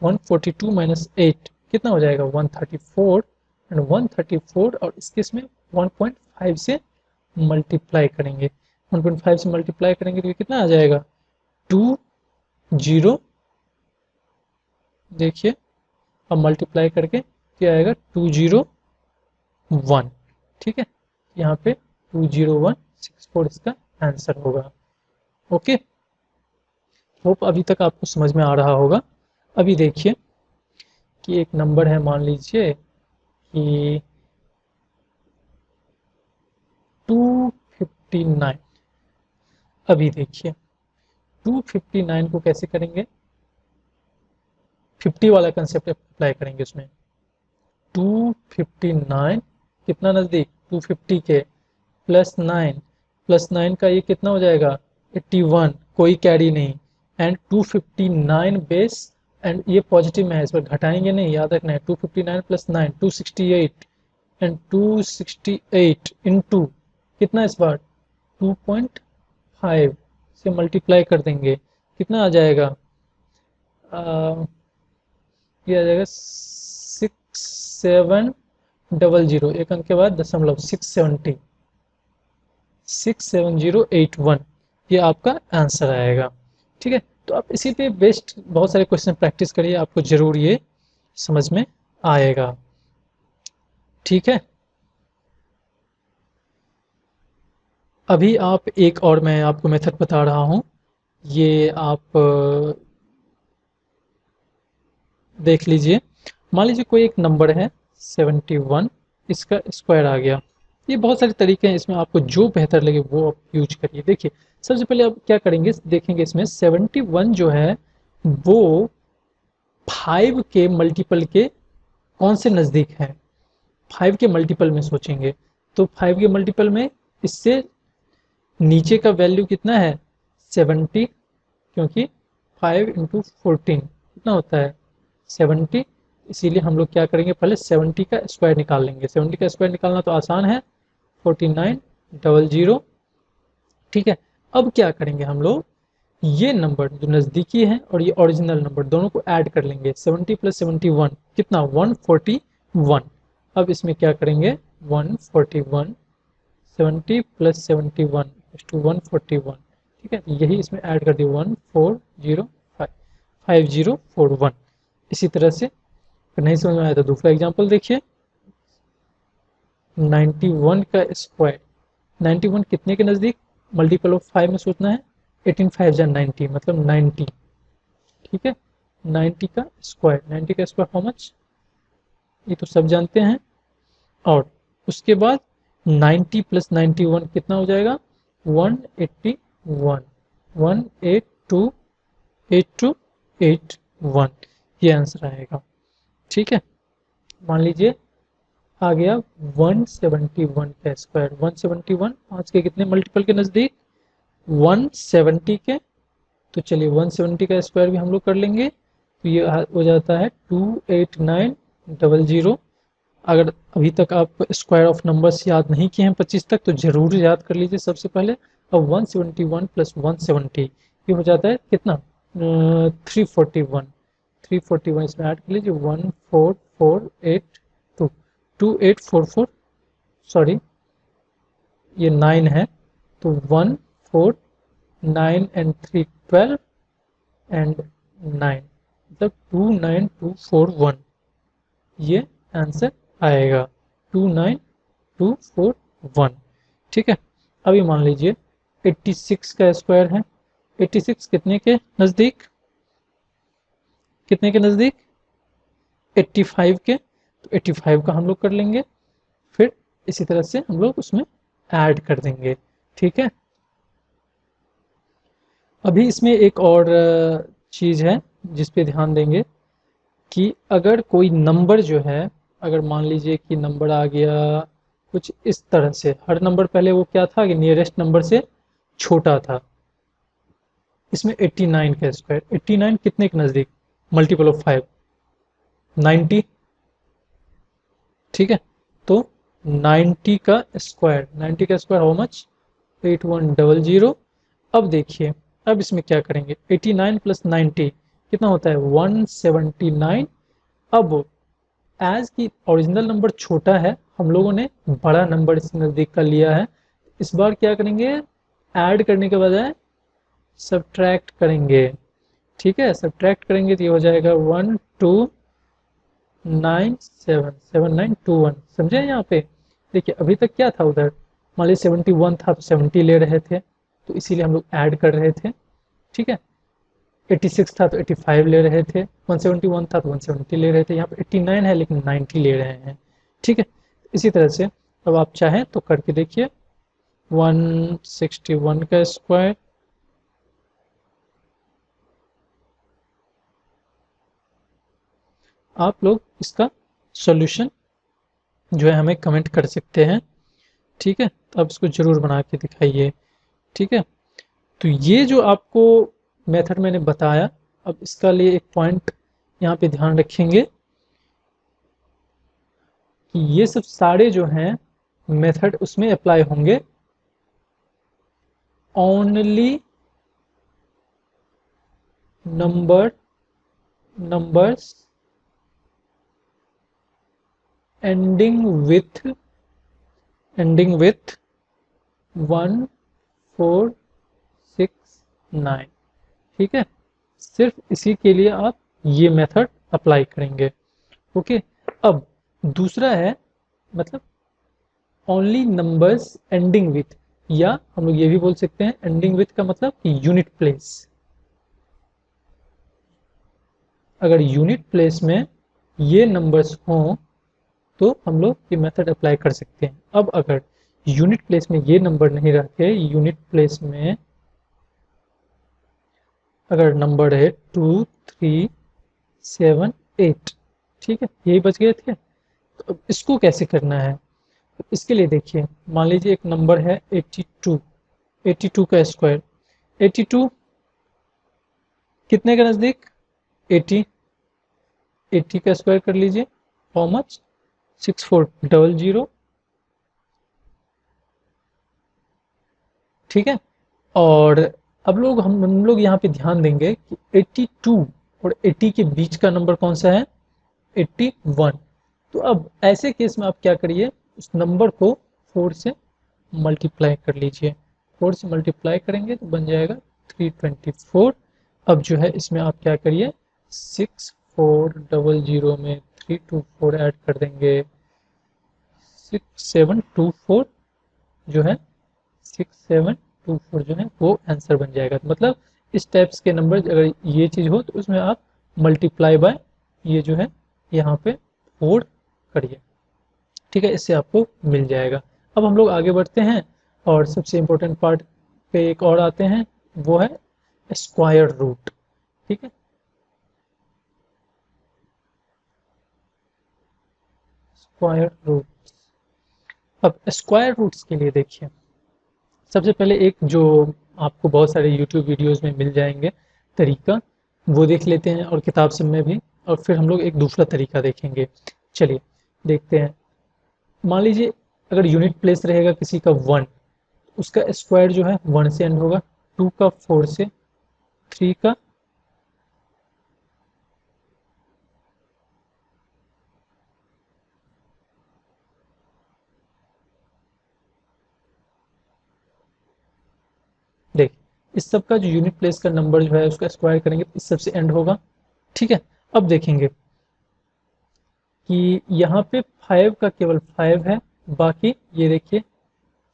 142 माइनस 8 कितना हो जाएगा 134, एंड 134 और इस केस में 1.5 से मल्टीप्लाई करेंगे, 1.5 से मल्टीप्लाई करेंगे तो ये कितना आ जाएगा 20, देखिए अब मल्टीप्लाई करके क्या आएगा 201, ठीक है, यहाँ पे 20164 इसका आंसर होगा। ओके, होप अभी तक आपको समझ में आ रहा होगा। अभी देखिए कि एक नंबर है, मान लीजिए कि 259, अभी देखिए 259 को कैसे करेंगे, 50 वाला कंसेप्ट अप्लाई करेंगे उसमें, 259 कितना नज़दीक 250 के, प्लस 9 का ये कितना हो जाएगा 81, कोई कैरी नहीं, एंड 259 बेस, एंड ये पॉजिटिव में है इस पर घटाएंगे नहीं, याद रखना है 259 प्लस 9 268, एंड 268 इंटू कितना इस बार 2.5 से मल्टीप्लाई कर देंगे, कितना आ जाएगा, ये आ जाएगा 6700, एक अंक के बाद दशमलव 67081, ये आपका आंसर आएगा। ठीक है, तो आप इसी पे बेस्ड बहुत सारे क्वेश्चन प्रैक्टिस करिए, आपको जरूर ये समझ में आएगा। ठीक है, अभी आप एक और मैं आपको मेथड बता रहा हूँ, ये आप देख लीजिए। मान लीजिए कोई एक नंबर है 71, इसका स्क्वायर आ गया, ये बहुत सारे तरीके हैं, इसमें आपको जो बेहतर लगे वो आप यूज करिए। देखिए सबसे पहले आप क्या करेंगे, देखेंगे इसमें 71 जो है वो 5 के मल्टीपल के कौन से नज़दीक है, 5 के मल्टीपल में सोचेंगे, तो 5 के मल्टीपल में इससे नीचे का वैल्यू कितना है 70, क्योंकि 5 इंटू 14 कितना होता है 70, इसीलिए हम लोग क्या करेंगे पहले 70 का स्क्वायर निकाल लेंगे, 70 का स्क्वायर निकालना तो आसान है, 4900, ठीक है। अब क्या करेंगे हम लोग, ये नंबर जो नज़दीकी है और ये ओरिजिनल नंबर दोनों को ऐड कर लेंगे, 70 प्लस 71 कितना 141, अब इसमें क्या करेंगे 141, 70 प्लस 71 टू 141, ठीक है, यही इसमें ऐड कर दिया 1405 5041। इसी तरह से अगर नहीं समझ में आया तो दूसरा एग्जांपल देखिए, 91 का स्क्वायर, 91 कितने के नज़दीक, मल्टीपल ऑफ 5 में सोचना है, 18 5 जा 90 मतलब 90, ठीक है, 90 का स्क्वायर, 90 का स्क्वायर हाउ मच, ये तो सब जानते हैं, और उसके बाद 90 प्लस 91 कितना हो जाएगा 181, 1828281, ये आंसर आएगा। ठीक है, मान लीजिए आ गया 171 का स्क्वायर, 171 5 के कितने मल्टीपल के नज़दीक 170 के, तो चलिए 170 का स्क्वायर भी हम लोग कर लेंगे, तो ये हो जाता है 28900, अगर अभी तक आप स्क्वायर ऑफ नंबर्स याद नहीं किए हैं 25 तक तो जरूर याद कर लीजिए सबसे पहले। अब 171 प्लस 170 ये हो जाता है कितना, 341। 341 इसमें ऐड कर लीजिए, 14482, 2844, सॉरी ये 9 है, तो 149 एंड 3 12 एंड 9, मतलब 29241 ये आंसर आएगा, 29241। ठीक है। अभी मान लीजिए 86 का स्क्वायर है। 86 कितने के नजदीक, कितने के नजदीक, 85 के, तो 85 का हम लोग कर लेंगे, फिर इसी तरह से हम लोग उसमें ऐड कर देंगे। ठीक है। अभी इसमें एक और चीज है जिस पे ध्यान देंगे कि अगर कोई नंबर जो है, अगर मान लीजिए कि नंबर आ गया कुछ इस तरह से, हर नंबर पहले वो क्या था कि नियरेस्ट नंबर से छोटा था। इसमें 89 का स्क्वायर, 89 कितने के नजदीक, मल्टीपल ऑफ 5, 90। ठीक है। तो 90 का स्क्वायर, 90 का स्क्वायर हाउ मच, 8100। अब देखिए, अब इसमें क्या करेंगे, 89 प्लस 90 कितना होता है, 179। अब एज की ओरिजिनल नंबर छोटा है, हम लोगों ने बड़ा नंबर इसके नज़दीक का लिया है। इस बार क्या करेंगे, ऐड करने के बजाय सब्ट्रैक्ट करेंगे। ठीक है, सब्ट्रैक्ट करेंगे तो ये हो जाएगा 12977921। समझे यहाँ पे। देखिए अभी तक क्या था उधर, मान लीजिए 71 था तो 70 ले रहे थे, तो इसीलिए हम लोग ऐड कर रहे थे। ठीक है। 86 था तो 85 ले रहे थे, 171 था तो 170 ले रहे थे, यहाँ पे 89 है लेकिन 90 ले रहे हैं। ठीक है। इसी तरह से अब आप चाहें तो करके देखिए, 161 का स्क्वायर, आप लोग इसका सॉल्यूशन जो है हमें कमेंट कर सकते हैं। ठीक है, तो आप इसको जरूर बना के दिखाइए। ठीक है। तो ये जो आपको मेथड मैंने बताया, अब इसका लिए एक पॉइंट यहाँ पे ध्यान रखेंगे कि ये सब सारे जो हैं मेथड उसमें अप्लाई होंगे ओनली नंबर्स एंडिंग विथ 1469। ठीक है, सिर्फ इसी के लिए आप ये मेथड अप्लाई करेंगे। ओके। अब दूसरा है, मतलब ओनली नंबर्स एंडिंग विथ, या हम लोग ये भी बोल सकते हैं एंडिंग विथ का मतलब यूनिट प्लेस। अगर यूनिट प्लेस में ये नंबर्स हों तो हम लोग ये मेथड अप्लाई कर सकते हैं। अब अगर यूनिट प्लेस में ये नंबर नहीं रहते, यूनिट प्लेस में अगर नंबर है 2378, ठीक है, यही बच गए थे। तो अब इसको कैसे करना है, तो इसके लिए देखिए, मान लीजिए एक नंबर है 82, 82 का स्क्वायर, 82 कितने के नजदीक, 80, 80 का स्क्वायर कर लीजिए, हाउ मच, 6400। ठीक है। और अब लोग हम लोग यहाँ पे ध्यान देंगे कि 82 और 80 के बीच का नंबर कौन सा है, 81। तो अब ऐसे केस में आप क्या करिए, उस नंबर को 4 से मल्टीप्लाई कर लीजिए। 4 से मल्टीप्लाई करेंगे तो बन जाएगा 324। अब जो है इसमें आप क्या करिए, 6400 में 324 ऐड कर देंगे, 6724 जो है, 6724 जो है वो आंसर बन जाएगा। तो मतलब इस टाइप्स के नंबर अगर ये चीज हो तो उसमें आप मल्टीप्लाई बाय ये जो है यहाँ पे 4 करिए। ठीक है, इससे आपको मिल जाएगा। अब हम लोग आगे बढ़ते हैं और सबसे इम्पोर्टेंट पार्ट पे एक और आते हैं, वो है स्क्वायर रूट। ठीक है, स्क्वायर रूट। अब स्क्वायर रूट्स के लिए देखिए, सबसे पहले एक जो आपको बहुत सारे यूट्यूब वीडियोस में मिल जाएंगे तरीका, वो देख लेते हैं, और किताब सब में भी, और फिर हम लोग एक दूसरा तरीका देखेंगे। चलिए, देखते हैं। मान लीजिए अगर यूनिट प्लेस रहेगा किसी का 1, उसका स्क्वायर जो है 1 से एंड होगा, 2 का 4 से, 3 का देख, इस सब का जो यूनिट प्लेस का नंबर जो है उसका स्क्वायर करेंगे तो इस सब से एंड होगा। ठीक है, अब देखेंगे कि यहाँ पे 5 का केवल 5 है, बाकी ये देखिए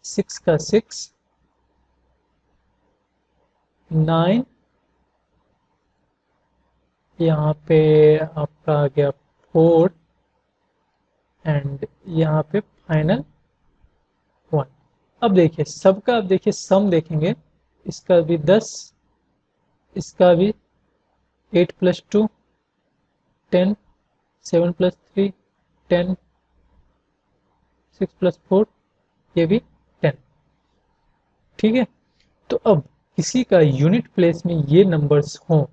6 का 6, 9, यहाँ पे आपका आ गया 4 एंड यहाँ पे फाइनल 1। अब देखिए सबका, अब देखिए सम देखेंगे, इसका भी 10, इसका भी 8 प्लस 2 10, 7 प्लस 3 10, 6 प्लस 4 ये भी 10। ठीक है, तो अब किसी का यूनिट प्लेस में ये नंबर्स हों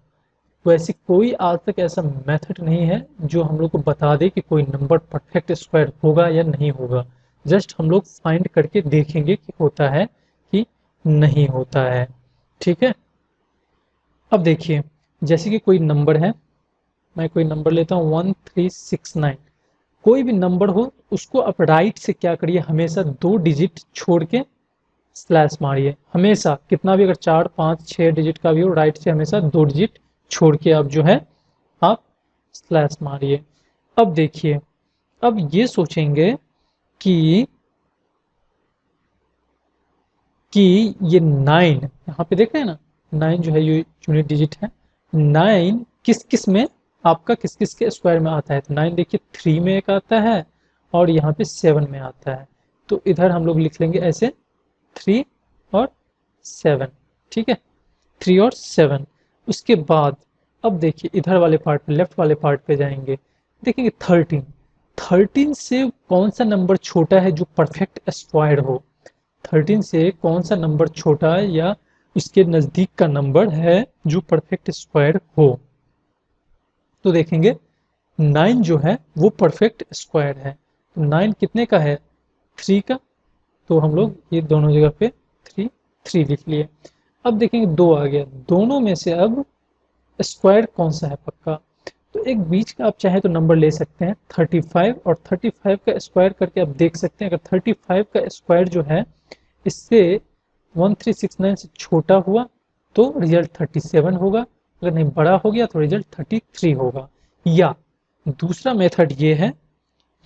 तो ऐसी कोई आज तक ऐसा मेथड नहीं है जो हम लोग को बता दे कि कोई नंबर परफेक्ट स्क्वायर होगा या नहीं होगा। जस्ट हम लोग फाइंड करके देखेंगे कि होता है कि नहीं होता है। ठीक है, अब देखिए जैसे कि कोई नंबर है, मैं कोई नंबर लेता हूँ 1369। कोई भी नंबर हो उसको आप राइट से क्या करिए, हमेशा 2 डिजिट छोड़ के स्लैश मारिए। हमेशा कितना भी, अगर 4 5 6 डिजिट का भी हो, राइट से हमेशा 2 डिजिट छोड़ के आप जो है आप स्लैश मारिए। अब देखिए, अब ये सोचेंगे कि कि ये 9 यहाँ पे देख रहे हैं ना, 9 जो है ये यूनिट डिजिट है। 9 किस किस में, आपका किस किस के स्क्वायर में आता है, तो 9 देखिए 3 में एक आता है और यहाँ पे 7 में आता है। तो इधर हम लोग लिख लेंगे ऐसे 3 और 7। ठीक है, 3 और 7। उसके बाद अब देखिए इधर वाले पार्ट पे, लेफ्ट वाले पार्ट पे जाएंगे, देखेंगे 13। 13 से कौन सा नंबर छोटा है जो परफेक्ट स्क्वायर हो। 13 से कौन सा नंबर छोटा है या इसके नजदीक का नंबर है जो परफेक्ट स्क्वायर हो। तो देखेंगे 9 जो है वो परफेक्ट स्क्वायर है। तो 9 कितने का है, 3 का, तो हम लोग ये दोनों जगह पे 3 3 लिख लिए। अब देखेंगे 2 आ गया, दोनों में से अब स्क्वायर कौन सा है पक्का, तो एक बीच का आप चाहे तो नंबर ले सकते हैं 35, और 35 का स्क्वायर करके आप देख सकते हैं। अगर 35 का स्क्वायर जो है इससे 1369 से छोटा हुआ तो रिजल्ट 37 होगा, अगर नहीं बड़ा हो गया तो रिजल्ट 33 होगा। या दूसरा मेथड ये है,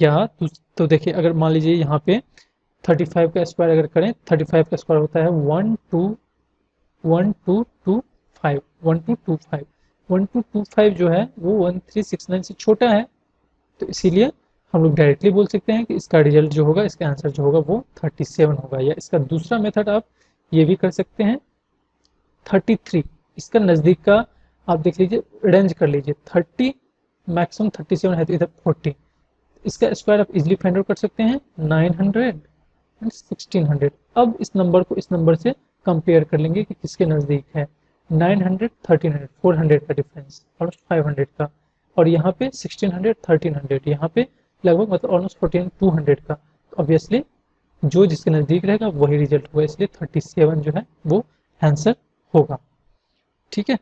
या तो देखिए अगर मान लीजिए यहाँ पे 35 का स्क्वायर अगर करें, 35 का स्क्वायर होता है 1225, 1225, 1225 जो है वो 1369 से छोटा है। तो इसीलिए हम लोग डायरेक्टली बोल सकते हैं कि इसका रिजल्ट जो होगा, इसका आंसर जो होगा वो 37 होगा। या इसका दूसरा मेथड आप ये भी कर सकते हैं 33, इसका नज़दीक का आप देख लीजिए, रेंज कर लीजिए 30, मैक्सिमम 37 है तो इधर 40, इसका स्क्वायर आप इजिली फाइंड आउट कर सकते हैं 900 एंड 1600। अब इस नंबर को इस नंबर से कंपेयर कर लेंगे कि किसके नज़दीक है। 900 1300, 400 का डिफरेंस, ऑलमोस्ट 500 का, और यहाँ पे 1600 1300, यहाँ पे लगभग मतलब ऑलमोस्ट 14 200 का। तो ऑब्वियसली जो जिसके नज़दीक रहेगा वही रिजल्ट होगा, इसलिए 37 जो है वो आंसर होगा। ठीक है,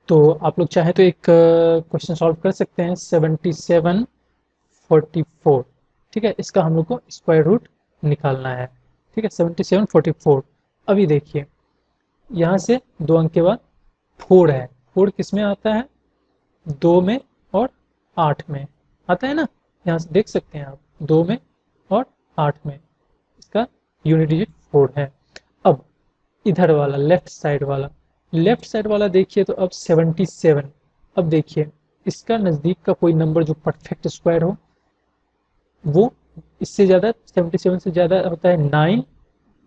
तो आप लोग चाहे तो एक क्वेश्चन सॉल्व कर सकते हैं 7744। ठीक है, इसका हम लोग को स्क्वायर रूट निकालना है। ठीक है, 7744। अभी देखिए यहाँ से 2 अंक के बाद 4 है, 4 किस में आता है, 2 में और 8 में आता है ना, यहाँ से देख सकते हैं आप 2 में और 8 में, इसका यूनिट डिजिट 4 है। अब इधर वाला लेफ्ट साइड वाला देखिए तो अब 77। अब देखिए इसका नज़दीक का कोई नंबर जो परफेक्ट स्क्वायर हो, वो इससे ज़्यादा 77 से ज़्यादा होता है 9,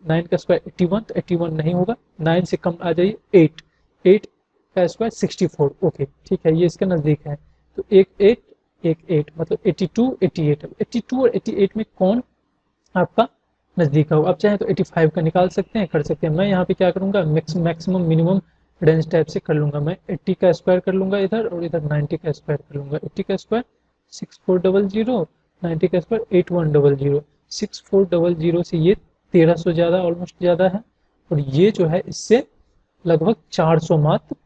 9 का स्क्वायर 81, तो 81 नहीं होगा। 9 से कम आ जाइए 8, 8 का स्क्वायर 64। ओके ठीक है, ये इसका नज़दीक है। तो एक 8 एक 8 मतलब 82 88। 82 और 88 में कौन आपका नज़दीक होगा। अब चाहे तो 85 का निकाल सकते हैं, कर सकते हैं। मैं यहाँ पे क्या करूँगा, मैक्सिमम मिनिमम रेंज टाइप से कर लूँगा। मैं 80 का स्क्वायर कर लूँगा इधर, और इधर 90 का स्क्वायर कर लूँगा। 80 का स्क्वायर 6400, 90 का स्क्वायर 8100। 6400 से ये 1300 ज़्यादा, ऑलमोस्ट ज़्यादा है, और ये जो है इससे लगभग 400 मात्र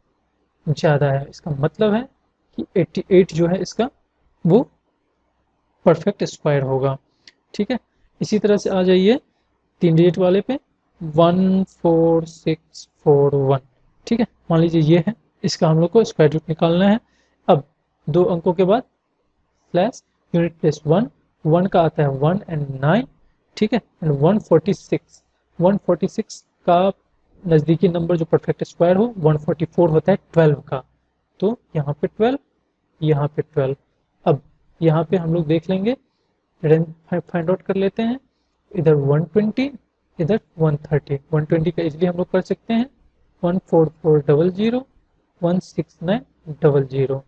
ज़्यादा है। इसका मतलब है कि 88 जो है इसका वो परफेक्ट स्क्वायर होगा। ठीक है, इसी तरह से आ जाइए 3 डिजिट वाले पे, 14641। ठीक है, मान लीजिए ये है, इसका हम लोग को स्क्वायर रूट निकालना है। अब 2 अंकों के बाद स्लैश यूनिट प्लेस 1, 1 का आता है 1 एंड 9। ठीक है, एंड 146 का नज़दीकी नंबर जो परफेक्ट स्क्वायर हो 144 होता है 12 का, तो यहाँ पे 12, यहाँ पे 12। अब यहाँ पे हम लोग देख लेंगे, रेंज फाइंड आउट कर लेते हैं। इधर 120, इधर 130। 120 का इजिली हम लोग कर सकते हैं 14400, 16900।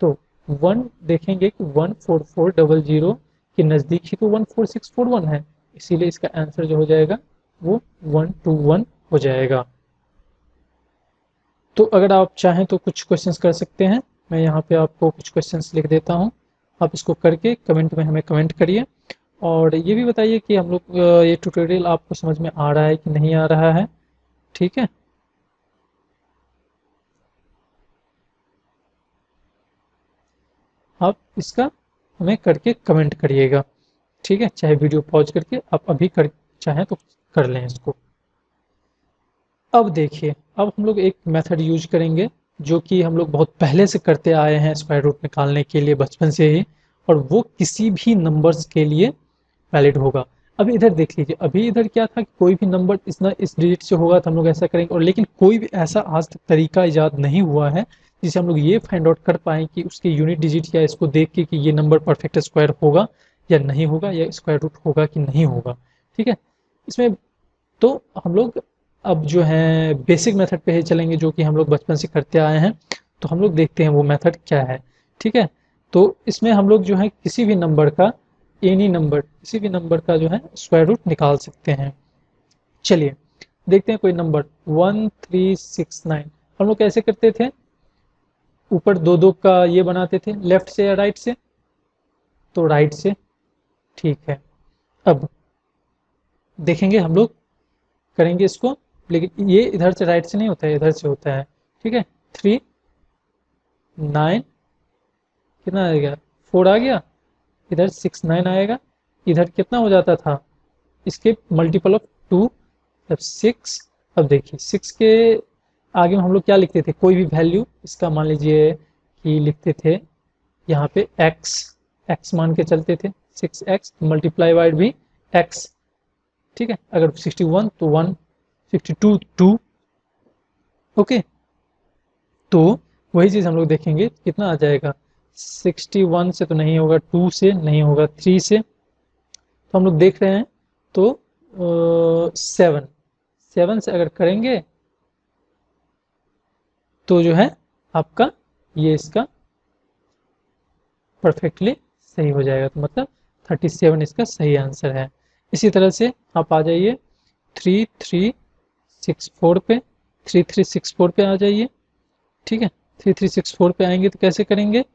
तो 1 देखेंगे कि 14400 के नज़दीक ही तो 14641 है, इसीलिए इसका आंसर जो हो जाएगा वो 121 हो जाएगा। तो अगर आप चाहें तो कुछ क्वेश्चंस कर सकते हैं, मैं यहाँ पे आपको कुछ क्वेश्चंस लिख देता हूँ, आप इसको करके कमेंट में हमें कमेंट करिए। और ये भी बताइए कि हम लोग ये ट्यूटोरियल आपको समझ में आ रहा है कि नहीं आ रहा है। ठीक है, आप इसका हमें करके कमेंट करिएगा। ठीक है, चाहे वीडियो पॉज करके आप अभी कर चाहें तो कर लें इसको। अब देखिए, अब हम लोग एक मेथड यूज करेंगे जो कि हम लोग बहुत पहले से करते आए हैं स्क्वायर रूट निकालने के लिए बचपन से ही, और वो किसी भी नंबर्स के लिए वैलिड होगा। अभी इधर देख लीजिए, अभी इधर क्या था कि कोई भी नंबर इस डिजिट से होगा तो हम लोग ऐसा करेंगे, और लेकिन कोई भी ऐसा आज तक तरीका इजाद नहीं हुआ है जिसे हम लोग ये फाइंड आउट कर पाए कि उसके यूनिट डिजिट या इसको देख के कि ये नंबर परफेक्ट स्क्वायर होगा या नहीं होगा, या स्क्वायर रूट होगा कि नहीं होगा। ठीक है, इसमें तो हम लोग अब जो है बेसिक मेथड पे ही चलेंगे जो कि हम लोग बचपन से करते आए हैं। तो हम लोग देखते हैं वो मेथड क्या है। ठीक है, तो इसमें हम लोग जो है किसी भी नंबर का, एनी नंबर, किसी भी नंबर का जो है स्क्वायर रूट निकाल सकते हैं। चलिए देखते हैं कोई नंबर 1369। हम लोग कैसे करते थे, ऊपर दो दो का ये बनाते थे, लेफ्ट से या राइट से, तो राइट से। ठीक है, अब देखेंगे हम लोग करेंगे इसको, लेकिन ये इधर से राइट से नहीं होता है, इधर से होता है। ठीक है, 39 कितना आ गया, 4 आ गया, इधर 69 आएगा, इधर कितना हो जाता था, इसके मल्टीपल ऑफ 2, तब 6। अब देखिए 6 के आगे में हम लोग क्या लिखते थे, कोई भी वैल्यू, इसका मान लीजिए कि लिखते थे यहाँ पे x, x मान के चलते थे, 6x मल्टीप्लाई बाय भी x। ठीक है, अगर 61 तो 1, 62 2। ओके, तो वही चीज़ हम लोग देखेंगे कितना आ जाएगा, 61 से तो नहीं होगा, 2 से नहीं होगा, 3 से, तो हम लोग देख रहे हैं तो 7, 7 से अगर करेंगे तो जो है आपका ये इसका परफेक्टली सही हो जाएगा, तो मतलब 37 इसका सही आंसर है। इसी तरह से आप आ जाइए 3364 पे, 3364 पे आ जाइए। ठीक है, 3364 पे आएंगे तो कैसे करेंगे,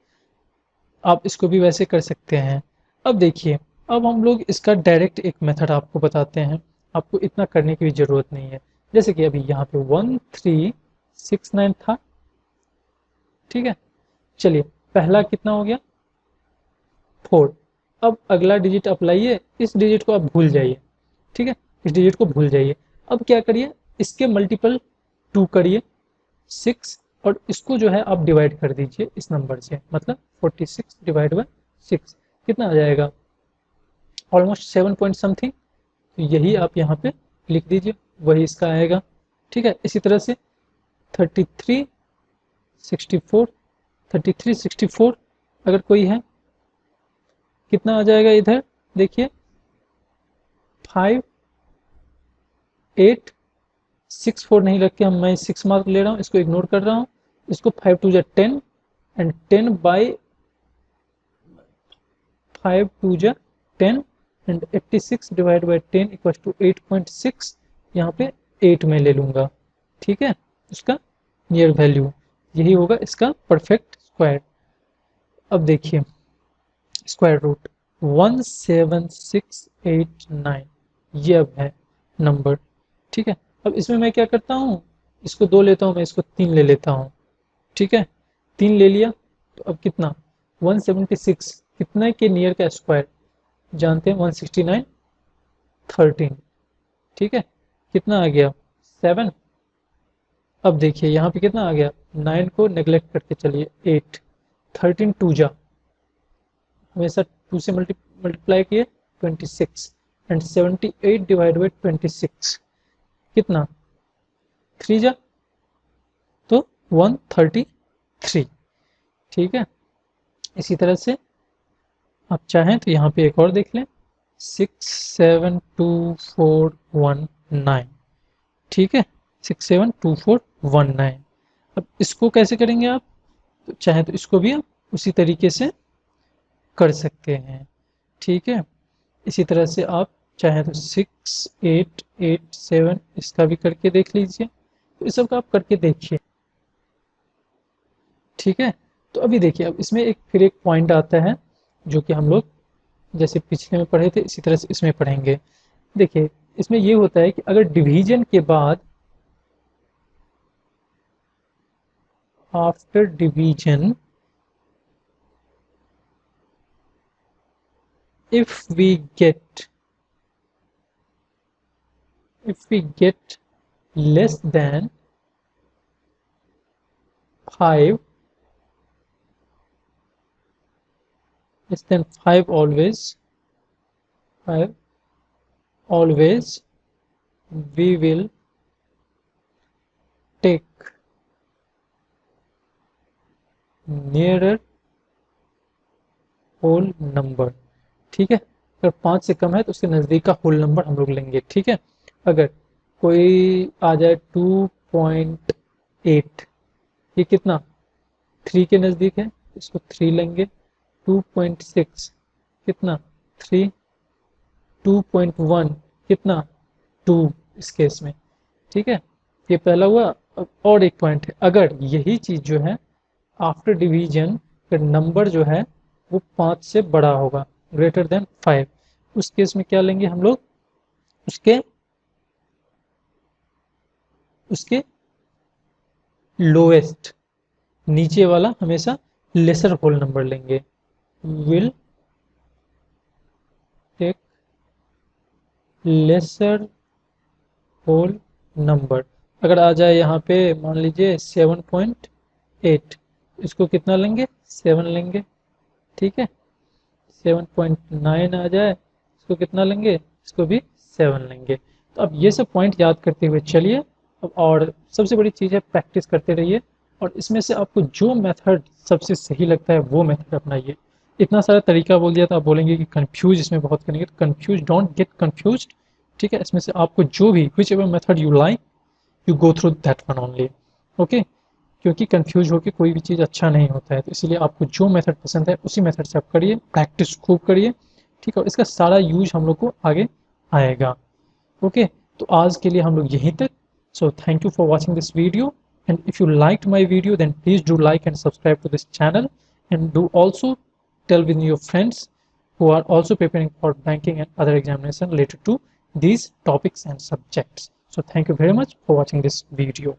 आप इसको भी वैसे कर सकते हैं। अब देखिए, अब हम लोग इसका डायरेक्ट एक मेथड आपको बताते हैं, आपको इतना करने की भी ज़रूरत नहीं है। जैसे कि अभी यहाँ पे 1369 था। ठीक है, चलिए पहला कितना हो गया, 4। अब अगला डिजिट आप लाइए, इस डिजिट को आप भूल जाइए। ठीक है, इस डिजिट को भूल जाइए। अब क्या करिए, इसके मल्टीपल 2 करिए, 6, और इसको जो है आप डिवाइड कर दीजिए इस नंबर से, मतलब 46 डिवाइड बाय 6 कितना आ जाएगा, ऑलमोस्ट 7 पॉइंट समथिंग। तो यही आप यहाँ पे लिख दीजिए, वही इसका आएगा। ठीक है, इसी तरह से 3364, 3364 अगर कोई है कितना आ जाएगा, इधर देखिए 5 8 6 4 नहीं रख के हम मैं 6 मार्क ले रहा हूँ, इसको इग्नोर कर रहा हूँ। इसको 5 2 जा 10, एंड 10 बाई 5 2 जा 10, and 86 divide by 10 equal to 8.6। यहाँ पे 8 में ले लूँगा। ठीक है, उसका नियर वैल्यू, यही होगा इसका परफेक्ट स्क्वायर। अब देखिए स्क्वायर रूट 17689, ये अब है नंबर। ठीक है, अब इसमें मैं क्या करता हूँ, इसको 2 लेता हूँ, मैं इसको 3 ले लेता हूँ। ठीक है, 3 ले लिया, तो अब कितना 176 कितने के नियर का स्क्वायर जानते हैं, 169 13। ठीक है, कितना आ गया 7। अब देखिए यहाँ पे कितना आ गया, 9 को नेग्लेक्ट करके चलिए 8, 13 टू जा, हमेशा 2 से मल्टीप्लाई किए 26, एंड 78 डिवाइड बाई 26 कितना 3 जा, तो 133। ठीक है, इसी तरह से आप चाहें तो यहाँ पे एक और देख लें 672419। ठीक है, 672419। अब इसको कैसे करेंगे आप, तो चाहे तो इसको भी आप उसी तरीके से कर सकते हैं। ठीक है, इसी तरह से आप चाहे तो 6887 इसका भी करके देख लीजिए, तो इस सब का आप करके देखिए। ठीक है, तो अभी देखिए अब इसमें एक फिर एक पॉइंट आता है जो कि हम लोग जैसे पिछले में पढ़े थे इसी तरह से इसमें पढ़ेंगे। देखिए इसमें ये होता है कि अगर डिवीजन के बाद, after division, if we get less than 5, less than 5 always, 5 always we will take nearer whole number। ठीक है, अगर 5 से कम है तो उसके नज़दीक का होल नंबर हम लोग लेंगे। ठीक है, अगर कोई आ जाए 2.8, ये कितना 3 के नज़दीक है, इसको 3 लेंगे। 2.6 कितना 3, 2.1 कितना 2 इस केस में। ठीक है, ये पहला हुआ। अब और एक पॉइंट है, अगर यही चीज़ जो है आफ्टर डिवीजन फिर नंबर जो है वो 5 से बड़ा होगा, ग्रेटर देन 5, उस केस में क्या लेंगे हम लोग, उसके उसके लोएस्ट नीचे वाला हमेशा लेसर होल नंबर लेंगे। Will take lesser whole number. अगर आ जाए यहाँ पे मान लीजिए 7.8, इसको कितना लेंगे 7 लेंगे। ठीक है, 7.9 आ जाए, इसको कितना लेंगे, इसको भी 7 लेंगे। तो अब ये सब पॉइंट याद करते हुए चलिए अब, और सबसे बड़ी चीज़ है प्रैक्टिस करते रहिए, और इसमें से आपको जो मेथड सबसे सही लगता है वो मेथड अपनाइए। इतना सारा तरीका बोल दिया तो आप बोलेंगे कि कंफ्यूज इसमें बहुत करेंगे, तो कंफ्यूज डोंट गेट कंफ्यूज। ठीक है, इसमें से आपको जो भी which ever method you like you go through that one only. Okay, क्योंकि कंफ्यूज होकर कोई भी चीज़ अच्छा नहीं होता है, तो इसलिए आपको जो मेथड पसंद है उसी मेथड से आप करिए, प्रैक्टिस खूब करिए। ठीक है, और इसका सारा यूज हम लोग को आगे आएगा। ओके, तो आज के लिए हम लोग यहीं तक। So thank you for watching this video, and if you liked my video then please do like and subscribe to this channel, and do also tell with your friends who are also preparing for banking and other examination related to these topics and subjects. So thank you very much for watching this video.